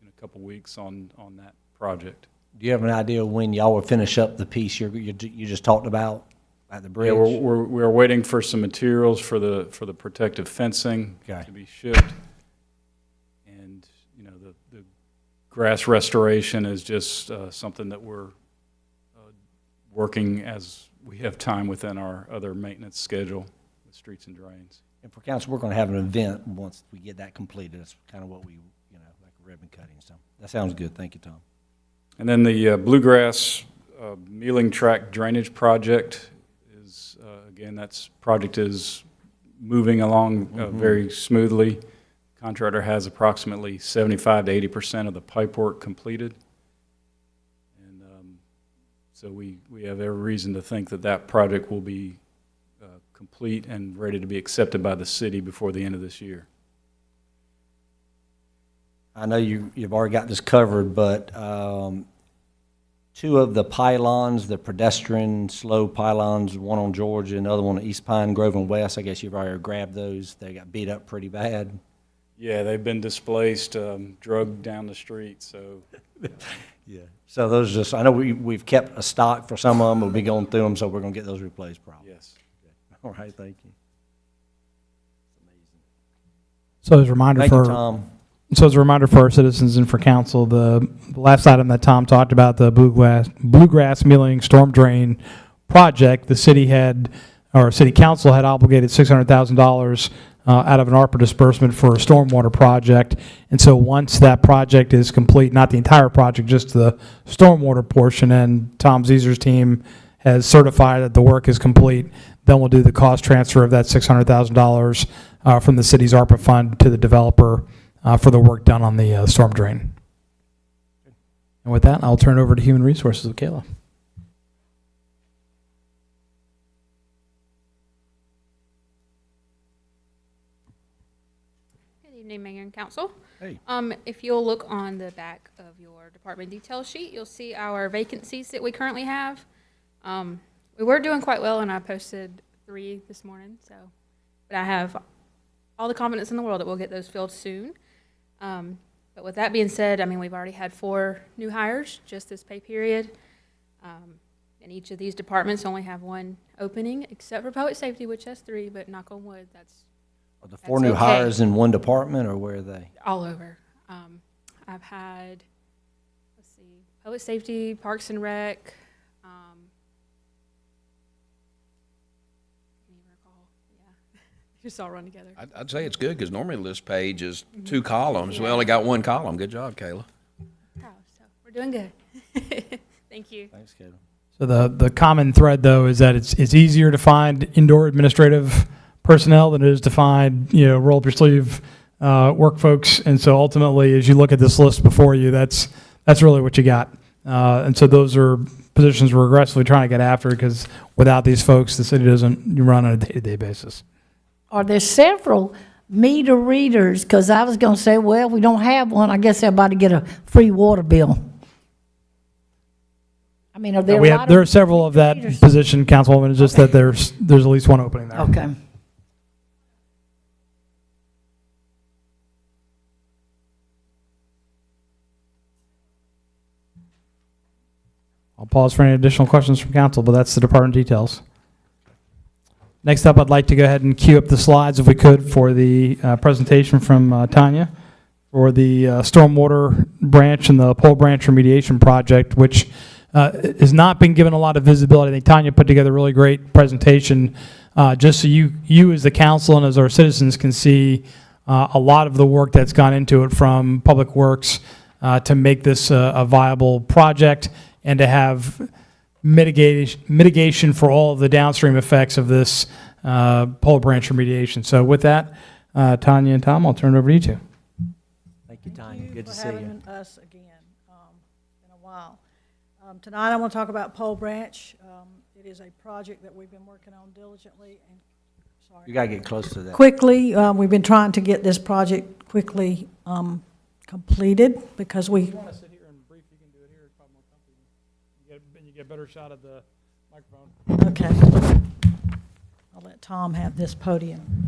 [SPEAKER 14] in a couple weeks on that project.
[SPEAKER 1] Do you have an idea when y'all will finish up the piece you just talked about at the bridge?
[SPEAKER 14] Yeah, we're waiting for some materials for the protective fencing
[SPEAKER 1] Okay.
[SPEAKER 14] to be shipped. And, you know, the grass restoration is just something that we're working as we have time within our other maintenance schedule with streets and drains.
[SPEAKER 1] And for council, we're going to have an event once we get that completed. That's kind of what we, like a ribbon cutting. So that sounds good. Thank you, Tom.
[SPEAKER 14] And then the Bluegrass Mealing Track Drainage Project is, again, project is moving along very smoothly. Contractor has approximately 75 to 80% of the pipe work completed. And so we have every reason to think that project will be complete and ready to be accepted by the city before the end of this year.
[SPEAKER 1] I know you've already got this covered, but two of the pylons, the pedestrian slow pylons, one on Georgia and the other one on East Pine Grove and West, I guess you've already grabbed those. They got beat up pretty bad.
[SPEAKER 14] Yeah, they've been displaced, drugged down the street, so.
[SPEAKER 1] Yeah. So those just, I know we've kept a stock for some of them. We'll be going through them, so we're going to get those replaced probably.
[SPEAKER 14] Yes.
[SPEAKER 1] All right, thank you.
[SPEAKER 8] So as a reminder
[SPEAKER 1] Thank you,
[SPEAKER 8] for,
[SPEAKER 1] Tom.
[SPEAKER 8] so as a reminder for our citizens and for council, the last item that Tom talked about, the bluegrass milling storm drain project, the city council had obligated $600,000 out of an ARPA disbursement for a stormwater project. And so once that project is complete, not the entire project, just the stormwater portion, and Tom Zeser's team has certified that the work is complete, then we'll do the cost transfer of that $600,000 from the city's ARPA fund to the developer for the work done on the storm drain. And with that, I'll turn it over to Human Resources with Kayla.
[SPEAKER 15] Good evening, Mayor and Council.
[SPEAKER 1] Hey.
[SPEAKER 15] If you'll look on the back of your department detail sheet, you'll see our vacancies that we currently have. We were doing quite well, and I posted 3 this morning. But I have all the confidence in the world that we'll get those filled soon. But with that being said, I mean, we've already had 4 new hires just this pay period. And each of these departments only have 1 opening, except for public safety, which has 3. But knock on wood,
[SPEAKER 1] Are the 4 new
[SPEAKER 15] okay.
[SPEAKER 1] hires in one department, or where are they?
[SPEAKER 15] all over. I've had, public safety, parks and rec. Can't even recall. Yeah, just all run together.
[SPEAKER 5] I'd say it's good, because normally this page is 2 columns. We only got 1 column. Good job, Kayla.
[SPEAKER 15] Proud, so we're doing good. Thank you.
[SPEAKER 1] Thanks, Kayla.
[SPEAKER 8] So the common thread, though, is that it's easier to find indoor administrative personnel than it is to find, roll up your sleeve work folks. And so ultimately, as you look at this list before you, that's really what you got. And so those are positions we're aggressively trying to get after, because without these folks, the city doesn't run on a day-to-day basis.
[SPEAKER 4] Are there several meter readers? Because I was going to say, well, we don't have one. I guess everybody get a free water bill. I mean, are there
[SPEAKER 8] There are several of that
[SPEAKER 4] meters?
[SPEAKER 8] position, Councilwoman. It's just that there's at least 1 opening there.
[SPEAKER 4] Okay.
[SPEAKER 8] I'll pause for any additional questions from council, but that's the department details. Next up, I'd like to go ahead and queue up the slides, if we could, for the presentation from Tanya for the stormwater branch and the pole branch remediation project, which has not been given a lot of visibility. I think Tanya put together a really great presentation, just so you as the council and as our citizens can see a lot of the work that's gone into it from Public Works to make this a viable project and to have mitigation for all of the downstream effects of this pole branch remediation. So with that, Tanya and Tom, I'll turn it over to you two.
[SPEAKER 1] Thank you, Tanya. Good to
[SPEAKER 4] for
[SPEAKER 1] see you.
[SPEAKER 4] having us again in a while. Tonight I want to talk about Pole Branch. It is a project that we've been working on diligently and, sorry.
[SPEAKER 1] You got to get close to that.
[SPEAKER 4] Quickly, we've been trying to get this project quickly completed because we.
[SPEAKER 8] If you want to sit here and brief, you can do it here. It's probably more comfortable. You get a better shot of the microphone.
[SPEAKER 4] Okay. I'll let Tom have this podium.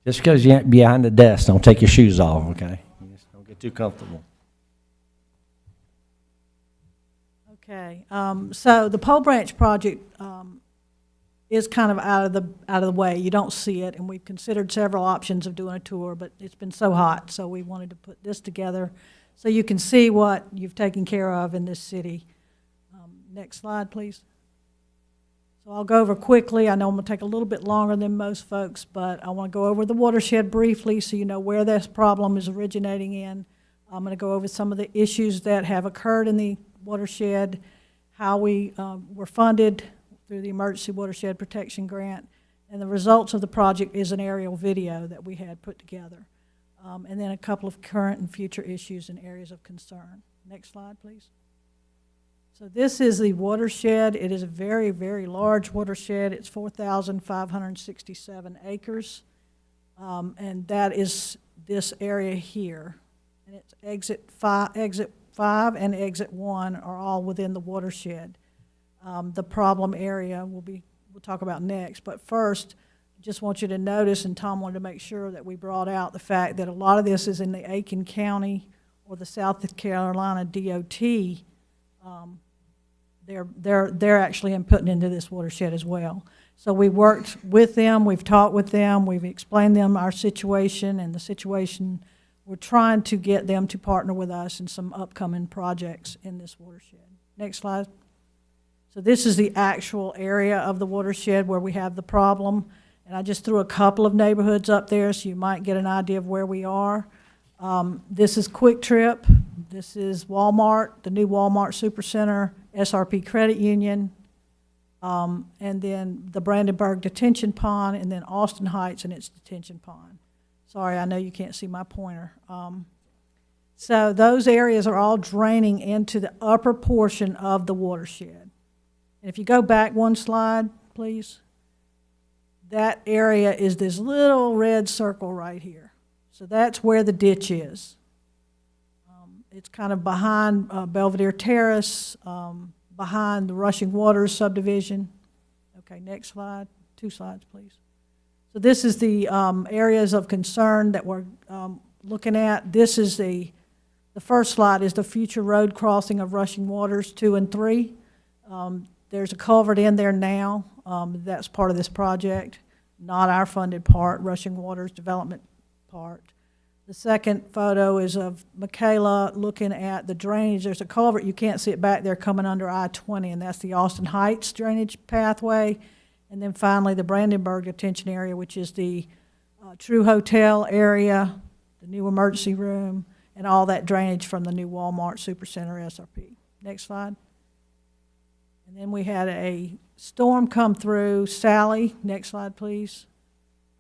[SPEAKER 1] Just because you're behind the desk, don't take your shoes off, okay? Just don't get too comfortable.
[SPEAKER 4] Okay, so the Pole Branch project is kind of out of the way. You don't see it, and we've considered several options of doing a tour, but it's been so hot, so we wanted to put this together so you can see what you've taken care of in this city. Next slide, please. So I'll go over quickly. I know I'm going to take a little bit longer than most folks, but I want to go over the watershed briefly so you know where this problem is originating in. I'm going to go over some of the issues that have occurred in the watershed, how we were funded through the Emergency Watershed Protection Grant, and the results of the project is an aerial video that we had put together, and then a couple of current and future issues and areas of concern. Next slide, please. So this is the watershed. It is a very, very large watershed. It's 4,567 acres, and that is this area here. And it's exit 5 and exit 1 are all within the watershed. The problem area we'll talk about next. But first, I just want you to notice, and Tom wanted to make sure that we brought out the fact that a lot of this is in the Aiken County or the South Carolina DOT. They're actually inputting into this watershed as well. So we worked with them, we've talked with them, we've explained them our situation and the situation. We're trying to get them to partner with us in some upcoming projects in this watershed. Next slide. So this is the actual area of the watershed where we have the problem. And I just threw a couple of neighborhoods up there so you might get an idea of where we are. This is Quick Trip. This is Walmart, the new Walmart Supercenter, SRP Credit Union, and then the Brandenburg Detention Pond, and then Austin Heights and its detention pond. Sorry, I know you can't see my pointer. So those areas are all draining into the upper portion of the watershed. And if you go back one slide, please, that area is this little red circle right here. So that's where the ditch is. It's kind of behind Belvedere Terrace, behind the Rushing Waters subdivision. Okay, next slide. 2 slides, please. So this is the areas of concern that we're looking at. This is the first slide is the future road crossing of Rushing Waters 2 and 3. There's a culvert in there now. That's part of this project, not our funded part, Rushing Waters development part. The second photo is of Michaela looking at the drainage. There's a culvert, you can't see it back there, coming under I-20, and that's the Austin Heights drainage pathway. And then finally, the Brandenburg detention area, which is the True Hotel area, the new emergency room, and all that drainage from the new Walmart Supercenter SRP. Next slide. And then we had a storm come through, Sally. Next slide, please.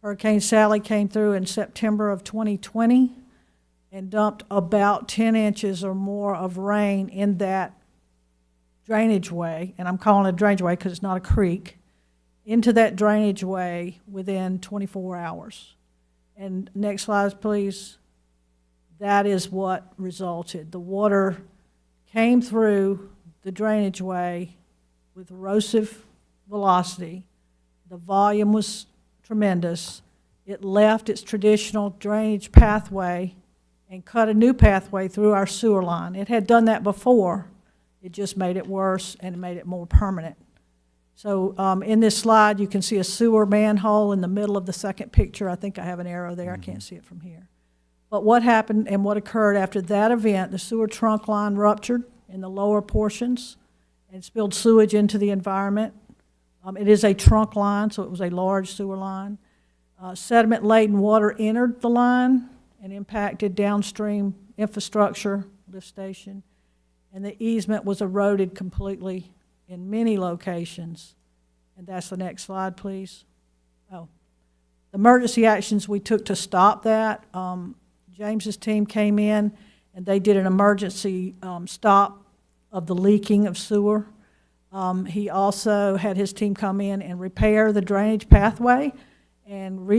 [SPEAKER 4] Hurricane Sally came through in September of 2020 and dumped about 10 inches or more of rain in that drainage way, and I'm calling it a drainage way because it's not a creek, into that drainage way within 24 hours. And next slide, please. That is what resulted. The water came through the drainage way with erosive velocity. The volume was tremendous. It left its traditional drainage pathway
[SPEAKER 16] and cut a new pathway through our sewer line. It had done that before. It just made it worse and made it more permanent. So in this slide, you can see a sewer manhole in the middle of the second picture. I think I have an arrow there. I can't see it from here. But what happened and what occurred after that event, the sewer trunk line ruptured in the lower portions and spilled sewage into the environment. It is a trunk line, so it was a large sewer line. Sediment-laden water entered the line and impacted downstream infrastructure, lift station, and the easement was eroded completely in many locations. And that's the next slide, please. Oh, the emergency actions we took to stop that, James's team came in and they did an emergency stop of the leaking of sewer. He also had his team come in and repair the drainage pathway and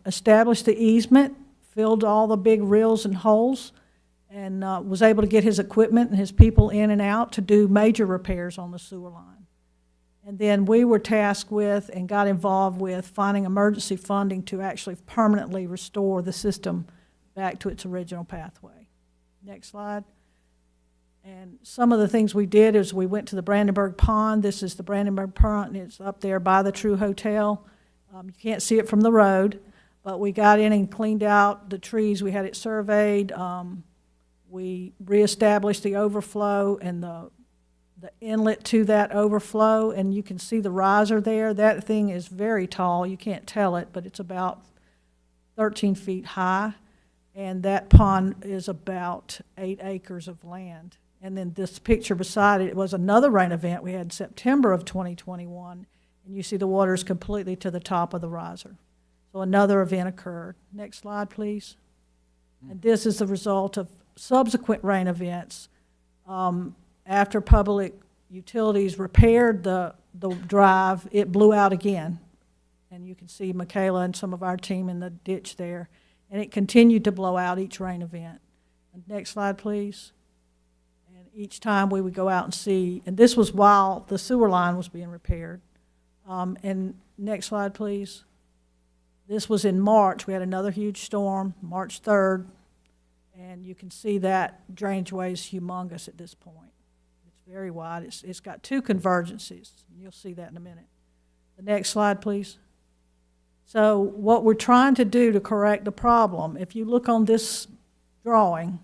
[SPEAKER 16] establish the easement, filled all the big rills and holes, and was able to get his equipment and his people in and out to do major repairs on the sewer line. And then we were tasked with and got involved with finding emergency funding to actually permanently restore the system back to its original pathway. Next slide. And some of the things we did is we went to the Brandenburg Pond. This is the Brandenburg Pond, and it's up there by the True Hotel. You can't see it from the road, but we got in and cleaned out the trees. We had it surveyed. We reestablished the overflow and the inlet to that overflow, and you can see the riser there. That thing is very tall. You can't tell it, but it's about 13 feet high, and that pond is about 8 acres of land. And then this picture beside it was another rain event we had in September of 2021, and you see the water is completely to the top of the riser. So another event occurred. Next slide, please. And this is the result of subsequent rain events. After public utilities repaired the drive, it blew out again. And you can see Michaela and some of our team in the ditch there. And it continued to blow out each rain event. And next slide, please. And each time we would go out and see, and this was while the sewer line was being repaired. And next slide, please. This was in March. We had another huge storm, March 3rd. And you can see that drainage way is humongous at this point. It's very wide. It's got 2 convergences. You'll see that in a minute. The next slide, please. So what we're trying to do to correct the problem, if you look on this drawing,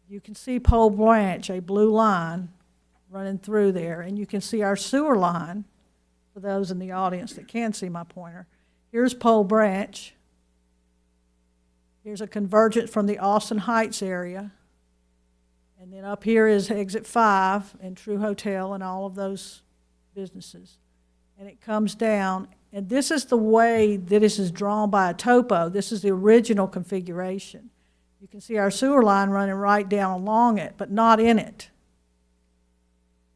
[SPEAKER 16] you can see Pole Branch, a blue line running through there, and you can see our sewer line, for those in the audience that can see my pointer. Here's Pole Branch. Here's a convergence from the Austin Heights area. And then up here is Exit 5 and True Hotel and all of those businesses. And it comes down, and this is the way that this is drawn by a topo. This is the original configuration. You can see our sewer line running right down along it, but not in it.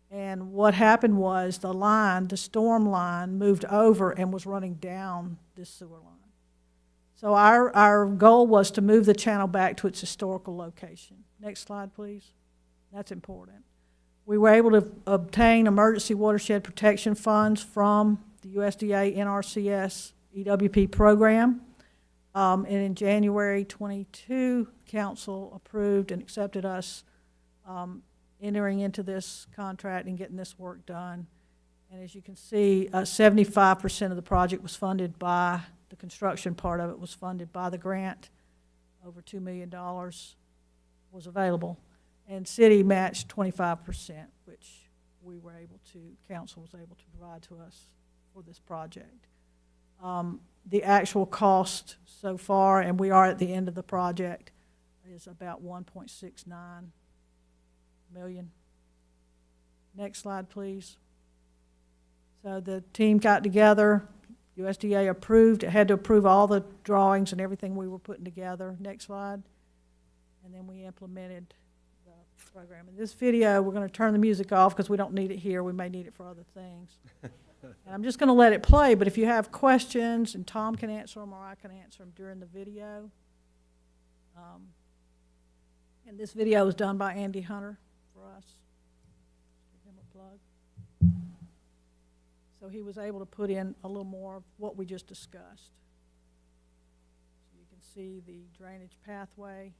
[SPEAKER 16] And what happened was the line, the storm line, moved over and was running down this sewer line. So our goal was to move the channel back to its historical location. Next slide, please. That's important. We were able to obtain emergency watershed protection funds from the USDA NRCS EWP program. And in January 22, Council approved and accepted us entering into this contract and getting this work done. And as you can see, 75% of the project was funded by, the construction part of it was funded by the grant. Over $2 million was available. And city matched 25%, which we were able to, council was able to provide to us for this project. The actual cost so far, and we are at the end of the project, is about $1.69 million. Next slide, please. So the team got together, USDA approved, it had to approve all the drawings and everything we were putting together. Next slide. And then we implemented the program. In this video, we're going to turn the music off because we don't need it here. We may need it for other things. And I'm just going to let it play, but if you have questions, and Tom can answer them or I can answer them during the video. And this video was done by Andy Hunter for us. Give him a plug. So he was able to put in a little more of what we just discussed. So you can see the drainage pathway.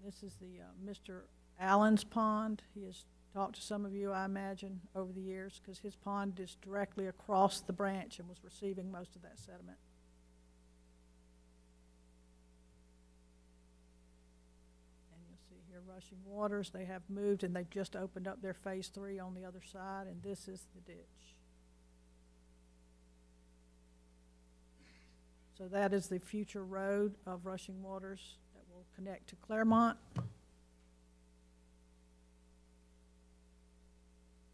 [SPEAKER 16] This is the Mr. Allen's pond. He has talked to some of you, I imagine, over the years, because his pond is directly across the branch and was receiving most of that sediment. And you'll see here rushing waters. They have moved, and they've just opened up their phase 3 on the other side, and this is the ditch. So that is the future road of rushing waters that will connect to Claremont.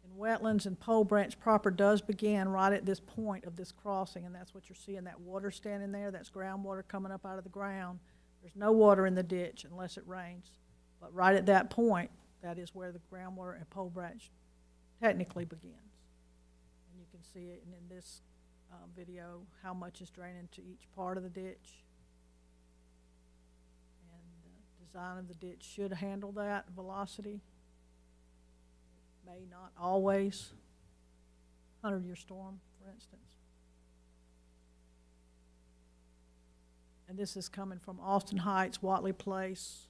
[SPEAKER 16] And wetlands and Pole Branch proper does begin right at this point of this crossing, and that's what you're seeing, that water standing there, that's groundwater coming up out of the ground. There's no water in the ditch unless it rains. But right at that point, that is where the groundwater and Pole Branch technically begins. And you can see it in this video, how much is draining to each part of the ditch. And the design of the ditch should handle that velocity. It may not always. 100-year storm, for instance. And this is coming from Austin Heights, Watley Place,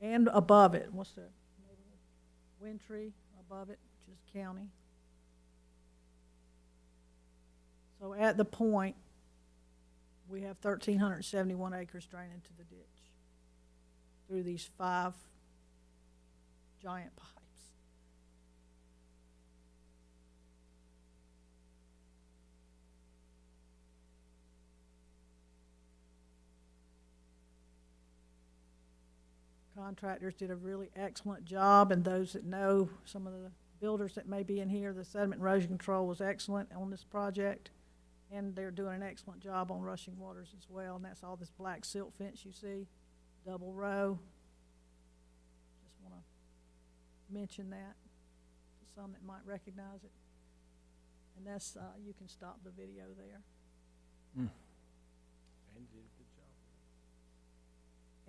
[SPEAKER 16] and above it. What's the neighborhood? Wintry, above it, which is county. So at the point, we have 1,371 acres drained into the ditch through these 5 giant pipes. Contractors did a really excellent job, and those that know, some of the builders that may be in here, the sediment erosion control was excellent on this project. And they're doing an excellent job on rushing waters as well, and that's all this black silt fence you see, double row. Just want to mention that to some that might recognize it. And that's, you can stop the video there.
[SPEAKER 1] Mm.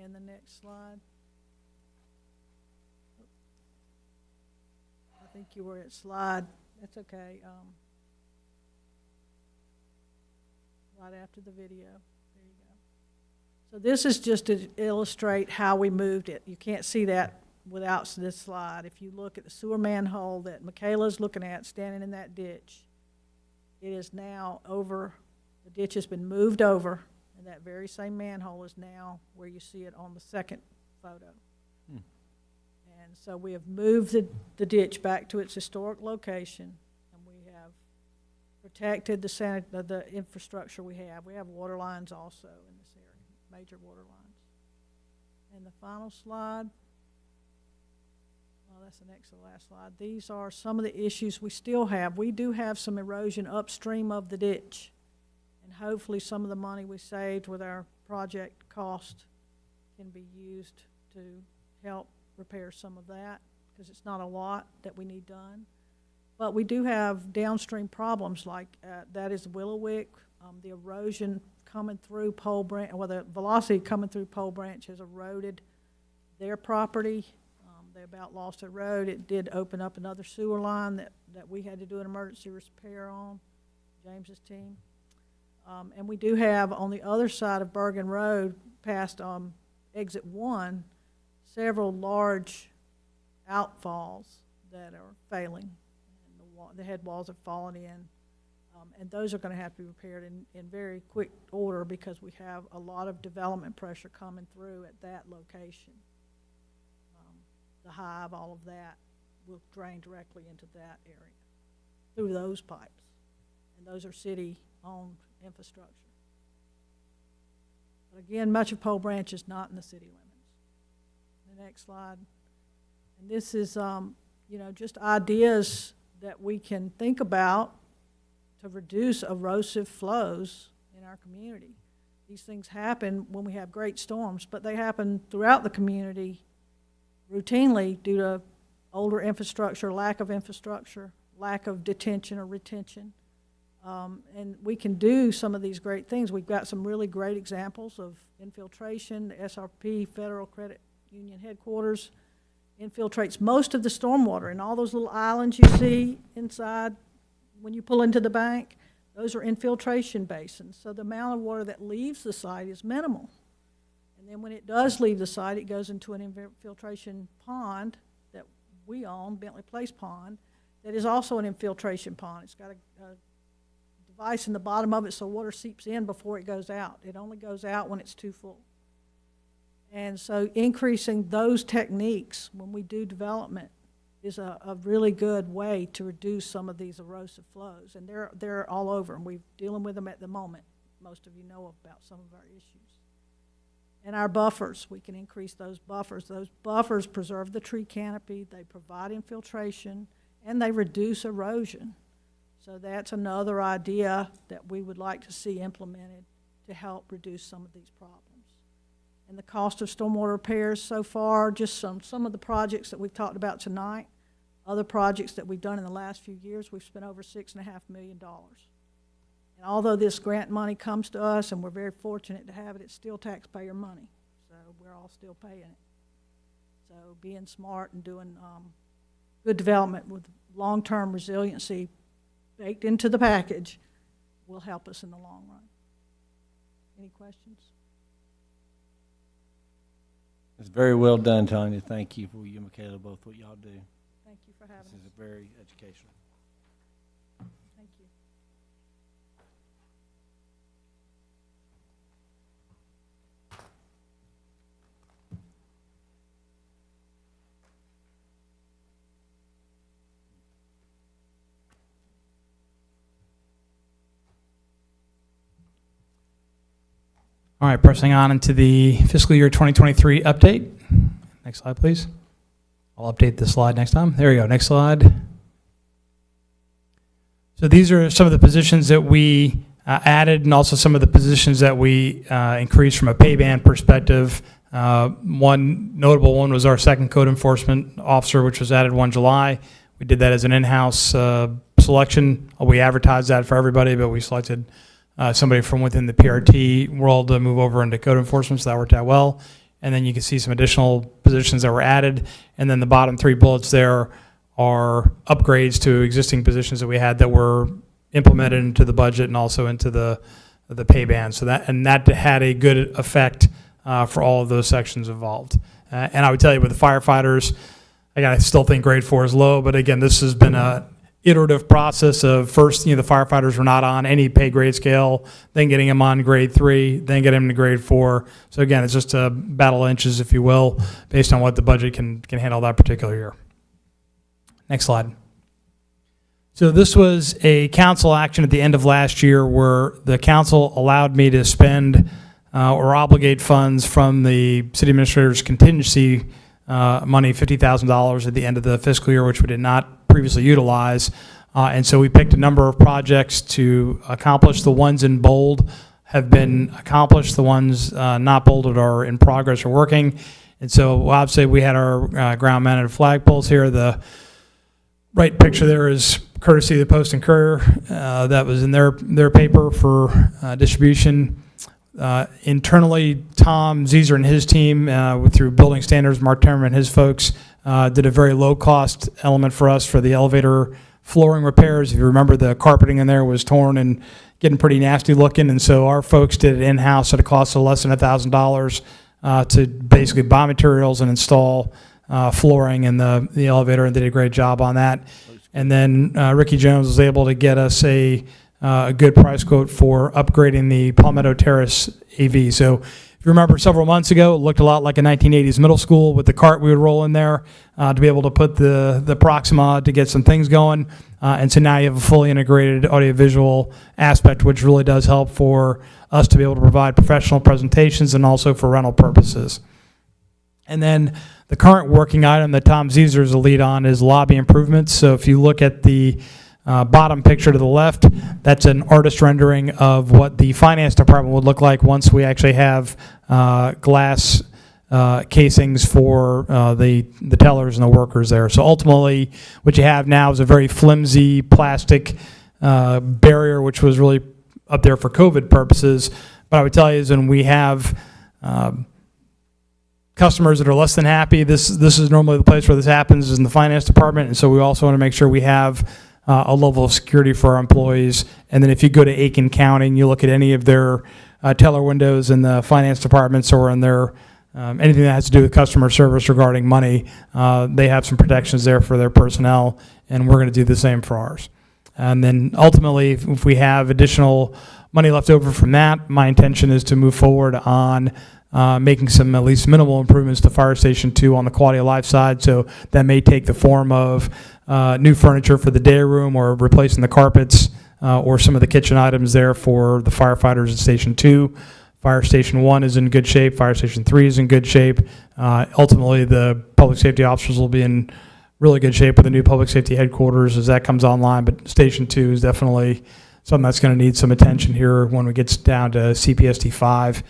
[SPEAKER 16] And the next slide. I think you were at slide, that's okay. Right after the video. There you go. So this is just to illustrate how we moved it. You can't see that without this slide. If you look at the sewer manhole that Michaela's looking at, standing in that ditch, it is now over, the ditch has been moved over, and that very same manhole is now where you see it on the second photo. And so we have moved the ditch back to its historic location, and we have protected the infrastructure we have. We have water lines also in this area, major water lines. And the final slide, well, that's the next to the last slide. These are some of the issues we still have. We do have some erosion upstream of the ditch, and hopefully some of the money we saved with our project cost can be used to help repair some of that, because it's not a lot that we need done. But we do have downstream problems like that is Willowick, the erosion coming through Pole Branch, well, the velocity coming through Pole Branch has eroded their property. They about lost their road. It did open up another sewer line that we had to do an emergency repair on, James's team. And we do have on the other side of Bergen Road, past exit 1, several large outfalls that are failing. The head walls have fallen in, and those are going to have to be repaired in very quick order because we have a lot of development pressure coming through at that location. The hive, all of that, will drain directly into that area through those pipes, and those are city-owned infrastructure. But again, much of Pole Branch is not in the city limits. The next slide, and this is just ideas that we can think about to reduce erosive flows in our community. These things happen when we have great storms, but they happen throughout the community routinely due to older infrastructure, lack of detention or retention. And we can do some of these great things. We've got some really great examples of infiltration. The SRP, Federal Credit Union Headquarters, infiltrates most of the stormwater, and all those little islands you see inside when you pull into the bank, Those are infiltration basins, so the amount of water that leaves the site is minimal. And then when it does leave the site, it goes into an infiltration pond that we own, Bentley Place Pond, that is also an infiltration pond. It's got a device in the bottom of it so water seeps in before it goes out. It only goes out when it's too full. And so increasing those techniques when we do development is a really good way to reduce some of these erosive flows. And they're all over, and we're dealing with them at the moment. Most of you know about some of our issues. And our buffers, we can increase those buffers. Those buffers preserve the tree canopy, they provide infiltration, and they reduce erosion. So that's another idea that we would like to see implemented to help reduce some of these problems. And the cost of stormwater repairs so far, just some of the projects that we've talked about tonight, other projects that we've done in the last few years, we've spent over $6.5 million. And although this grant money comes to us, and we're very fortunate to have it, it's still taxpayer money. So we're all still paying it. So being smart and doing good development with long-term resiliency baked into the package will help us in the long run. Any questions?
[SPEAKER 1] It's very well done, Tanya. Thank you for you and Michaela, both what y'all do.
[SPEAKER 16] Thank you for having us.
[SPEAKER 1] This is very educational.
[SPEAKER 16] Thank you.
[SPEAKER 8] All right, pressing on into the fiscal year 2023 update. Next slide, please. I'll update this slide next time. There we go. Next slide. So these are some of the positions that we added, and also some of the positions that we increased from a pay band perspective. One notable one was our second code enforcement officer, which was added 1 July. We did that as an in-house selection. We advertised that for everybody, but we selected somebody from within the PRT world to move over into code enforcement, so that worked out well. And then you can see some additional positions that were added. And then the bottom 3 bullets there are upgrades to existing positions that we had that were implemented into the budget and also into the pay band. So that had a good effect for all of those sections involved. And I would tell you with the firefighters, I still think grade 4 is low, but again, this has been a iterative process of first, the firefighters were not on any pay grade scale, then getting them on grade 3, then getting them to grade 4. So again, it's just a battle of inches, if you will, based on what the budget can handle that particular year. Next slide. So this was a council action at the end of last year where the council allowed me to spend or obligate funds from the city administrator's contingency money, $50,000 at the end of the fiscal year, which we did not previously utilize. And so we picked a number of projects to accomplish. The ones in bold have been accomplished. The ones not bolded are in progress or working. And so obviously we had our ground-mounted flagpoles here. The right picture there is courtesy of the Post and Courier. That was in their paper for distribution. Internally, Tom Zeeser and his team, through building standards, Mark Timmerman and his folks, did a very low-cost element for us for the elevator flooring repairs. If you remember, the carpeting in there was torn and getting pretty nasty looking, and so our folks did it in-house at a cost of less than $1,000 to basically buy materials and install flooring in the elevator, and they did a great job on that. And then Ricky Jones was able to get us a good price quote for upgrading the Palmetto Terrace AV. So if you remember several months ago, it looked a lot like a 1980s middle school with the cart we would roll in there to be able to put the Proxima to get some things going. And so now you have a fully integrated audiovisual aspect, which really does help for us to be able to provide professional presentations and also for rental purposes. And then the current working item that Tom Zeeser is the lead on is lobby improvements. So if you look at the bottom picture to the left, that's an artist rendering of what the finance department would look like once we actually have glass casings for the tellers and the workers there. So ultimately, what you have now is a very flimsy plastic barrier, which was really up there for COVID purposes. But I would tell you is when we have customers that are less than happy, this is normally the place where this happens, is in the finance department. And so we also want to make sure we have a level of security for our employees. And then if you go to Aiken County and you look at any of their teller windows in the finance departments or in their anything that has to do with customer service regarding money, they have some protections there for their personnel, and we're going to do the same for ours. And then ultimately, if we have additional money left over from that, my intention is to move forward on making some at least minimal improvements to Fire Station 2 on the quality of life side. So that may take the form of new furniture for the day room or replacing the carpets or some of the kitchen items there for the firefighters at Station 2. Fire Station 1 is in good shape. Fire Station 3 is in good shape. Ultimately, the public safety officers will be in really good shape with the new public safety headquarters as that comes online. But Station 2 is definitely something that's going to need some attention here when we get down to CPSD 5.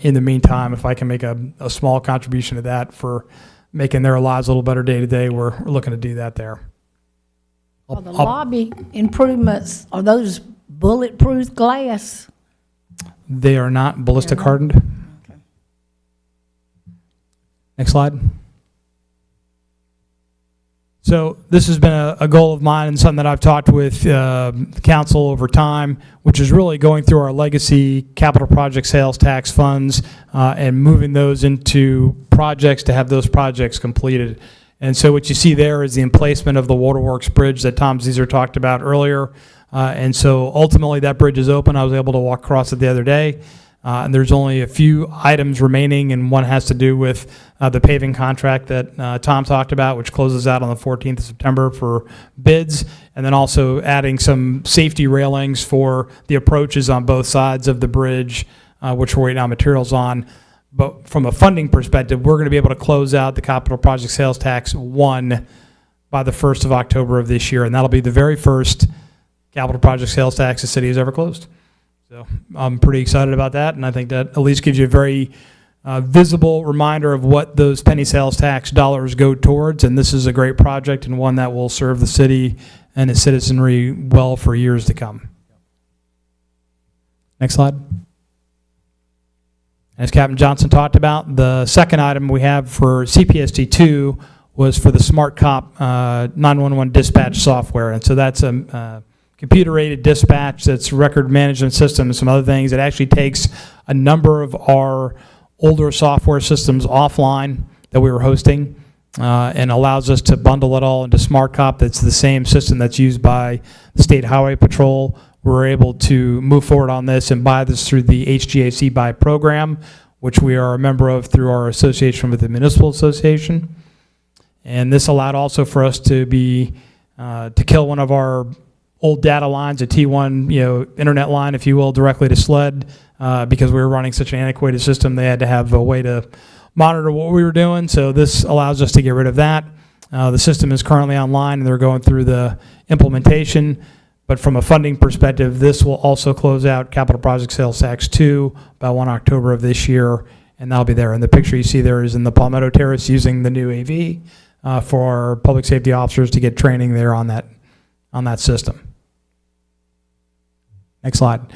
[SPEAKER 8] In the meantime, if I can make a small contribution to that for making their lives a little better day to day, we're looking to do that there.
[SPEAKER 4] Well, the lobby improvements, are those bulletproof glass?
[SPEAKER 8] They are not ballistic hardened.
[SPEAKER 4] Okay.
[SPEAKER 8] Next slide. So this has been a goal of mine and something that I've talked with the council over time, which is really going through our legacy capital project sales tax funds and moving those into projects to have those projects completed. And so what you see there is the emplacement of the Waterworks Bridge that Tom Zeser talked about earlier. And so ultimately that bridge is open. I was able to walk across it the other day. And there's only a few items remaining, and one has to do with the paving contract that Tom talked about, which closes out on the 14th of September for bids, and then also adding some safety railings for the approaches on both sides of the bridge, which we're waiting on materials on. But from a funding perspective, we're going to be able to close out the capital project sales tax 1 by the 1st of October of this year, and that'll be the very first capital project sales tax the city has ever closed. So I'm pretty excited about that, and I think that at least gives you a very visible reminder of what those penny sales tax dollars go towards, and this is a great project and one that will serve the city and its citizenry well for years to come. Next slide. As Captain Johnson talked about, the second item we have for CPSD2 was for the Smart Cop 911 dispatch software, and so that's a computer-aided dispatch, that's record management system and some other things. It actually takes a number of our older software systems offline that we were hosting and allows us to bundle it all into Smart Cop. That's the same system that's used by the State Highway Patrol. We're able to move forward on this and buy this through the HGAC buy program, which we are a member of through our association with the Municipal Association. And this allowed also for us to be to kill one of our old data lines, a T1, internet line, if you will, directly to SLED, because we were running such an antiquated system. They had to have a way to monitor what we were doing. So this allows us to get rid of that. The system is currently online, and they're going through the implementation. But from a funding perspective, this will also close out capital project sales tax 2 by 1 October of this year, and that'll be there. And the picture you see there is in the Palmetto Terrace using the new AV for our public safety officers to get training there on that system. Next slide.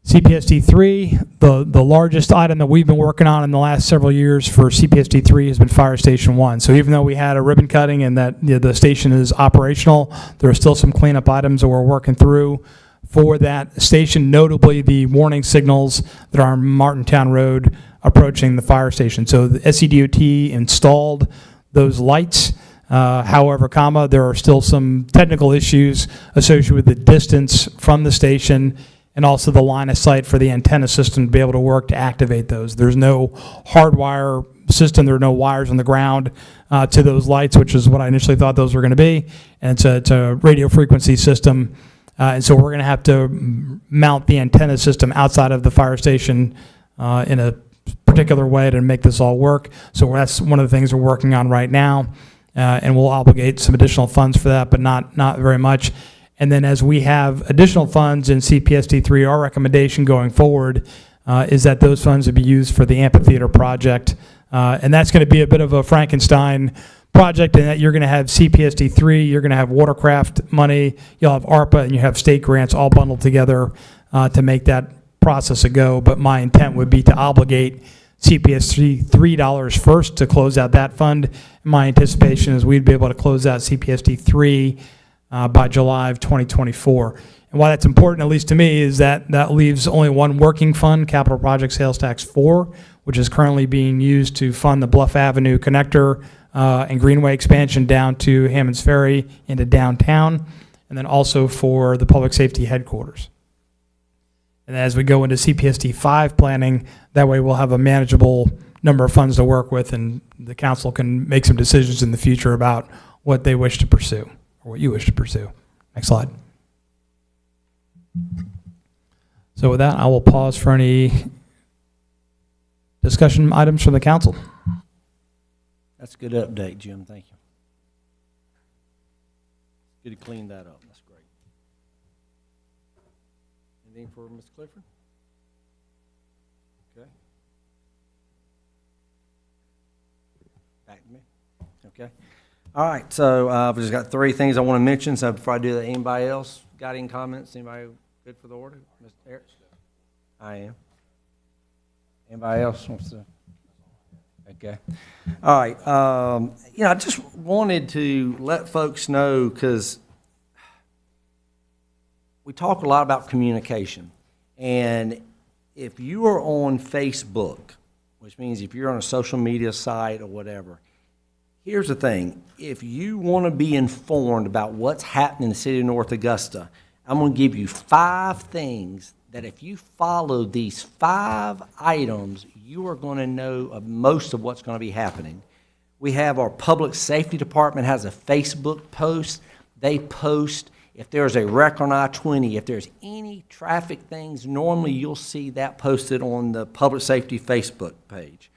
[SPEAKER 8] CPSD3, the largest item that we've been working on in the last several years for CPSD3 has been Fire Station 1. So even though we had a ribbon cutting and that the station is operational, there are still some cleanup items that we're working through for that station, notably the warning signals that are on Martintown Road approaching the fire station. So the SCDOT installed those lights. However, there are still some technical issues associated with the distance from the station and also the line of sight for the antenna system to be able to work to activate those. There's no hardwire system. There are no wires on the ground to those lights, which is what I initially thought those were going to be. And it's a radio frequency system. And so we're going to have to mount the antenna system outside of the fire station in a particular way to make this all work. So that's one of the things we're working on right now. And we'll obligate some additional funds for that, but not very much. And then as we have additional funds in CPSD3, our recommendation going forward is that those funds would be used for the amphitheater project. And that's going to be a bit of a Frankenstein project in that you're going to have CPSD3, you're going to have watercraft money, you'll have ARPA, and you have state grants all bundled together to make that process a go. But my intent would be to obligate CPSD3 dollars first to close out that fund. My anticipation is we'd be able to close out CPSD3 by July of 2024. And why that's important, at least to me, is that that leaves only one working fund, Capital Project Sales Tax 4, which is currently being used to fund the Bluff Avenue connector and Greenway expansion down to Hammond's Ferry into downtown, and then also for the public safety headquarters. And as we go into CPSD 5 planning, that way we'll have a manageable number of funds to work with, and the council can make some decisions in the future about what they wish to pursue, or what you wish to pursue. Next slide. So with that, I will pause for any discussion items from the council.
[SPEAKER 1] That's a good update, Jim. Thank you. Good to clean that up. That's great. Anything for Ms. Clifford? Okay. Back to me. Okay. All right. So I've just got 3 things I want to mention. So before I do that, anybody else got any comments? Anybody good for the order? Mr. Eric? I am. Anybody else wants to? Okay. All right. I just wanted to let folks know, because we talk a lot about communication. And if you are on Facebook, which means if you're on a social media site or whatever, here's the thing. If you want to be informed about what's happening in the city of North Augusta, I'm going to give you 5 things that if you follow these 5 items, you are going to know of most of what's going to be happening. We have our public safety department has a Facebook post. They post if there's a wreck on I-20, if there's any traffic things, normally you'll see that posted on the public safety Facebook page.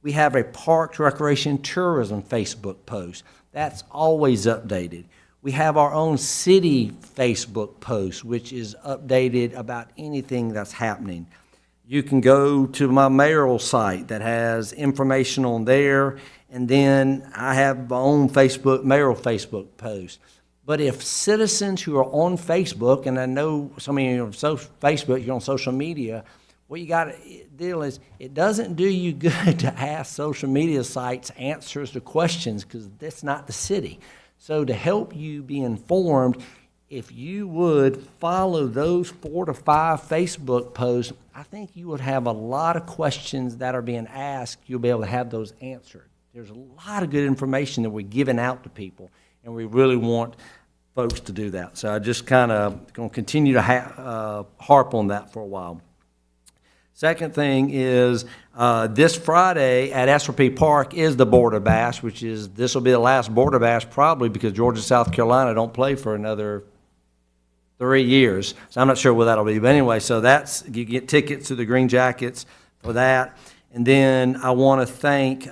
[SPEAKER 1] We have a Parks, Recreation, Tourism Facebook post. That's always updated. We have our own city Facebook post, which is updated about anything that's happening. You can go to my mayoral site that has information on there, and then I have my own mayoral Facebook post. But if citizens who are on Facebook, and I know some of you are on Facebook, you're on social media, what you got to deal is, it doesn't do you good to ask social media sites answers to questions, because that's not the city. So to help you be informed, if you would follow those 4 to 5 Facebook posts, I think you would have a lot of questions that are being asked. You'll be able to have those answered. There's a lot of good information that we're giving out to people, and we really want folks to do that. So I just kind of going to continue to harp on that for a while. Second thing is this Friday at SRP Park is the Border Bash, which is, this will be the last Border Bash probably, because Georgia, South Carolina don't play for another 3 years. So I'm not sure what that'll be. But anyway, so that's, you get tickets to the Green Jackets for that. And then I want to thank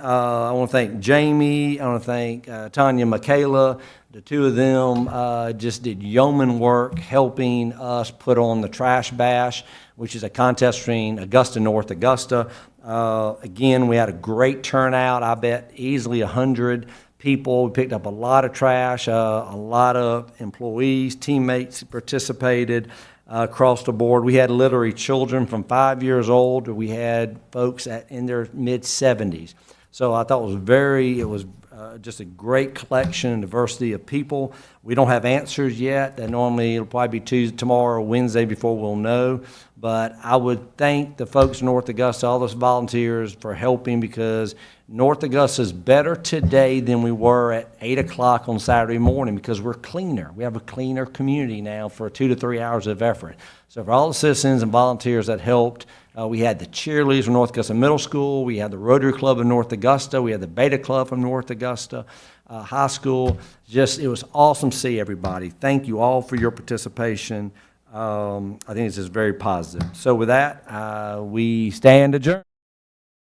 [SPEAKER 1] Jamie. I want to thank Tanya, Michaela. The 2 of them just did yeoman work helping us put on the Trash Bash, which is a contest between Augusta and North Augusta. Again, we had a great turnout. I bet easily 100 people. We picked up a lot of trash. A lot of employees, teammates participated across the board. We had literally children from 5 years old. We had folks in their mid-70s. So I thought it was just a great collection and diversity of people. We don't have answers yet. And normally it'll probably be tomorrow or Wednesday before we'll know. But I would thank the folks in North Augusta, all those volunteers, for helping, because North Augusta is better today than we were at 8 o'clock on Saturday morning, because we're cleaner. We have a cleaner community now for 2 to 3 hours of effort. So for all the citizens and volunteers that helped, we had the cheerleaders from North Augusta Middle School. We had the Rotary Club of North Augusta. We had the Beta Club from North Augusta High School. It was awesome to see everybody. Thank you all for your participation. I think this is very positive. So with that, we stand adjourned.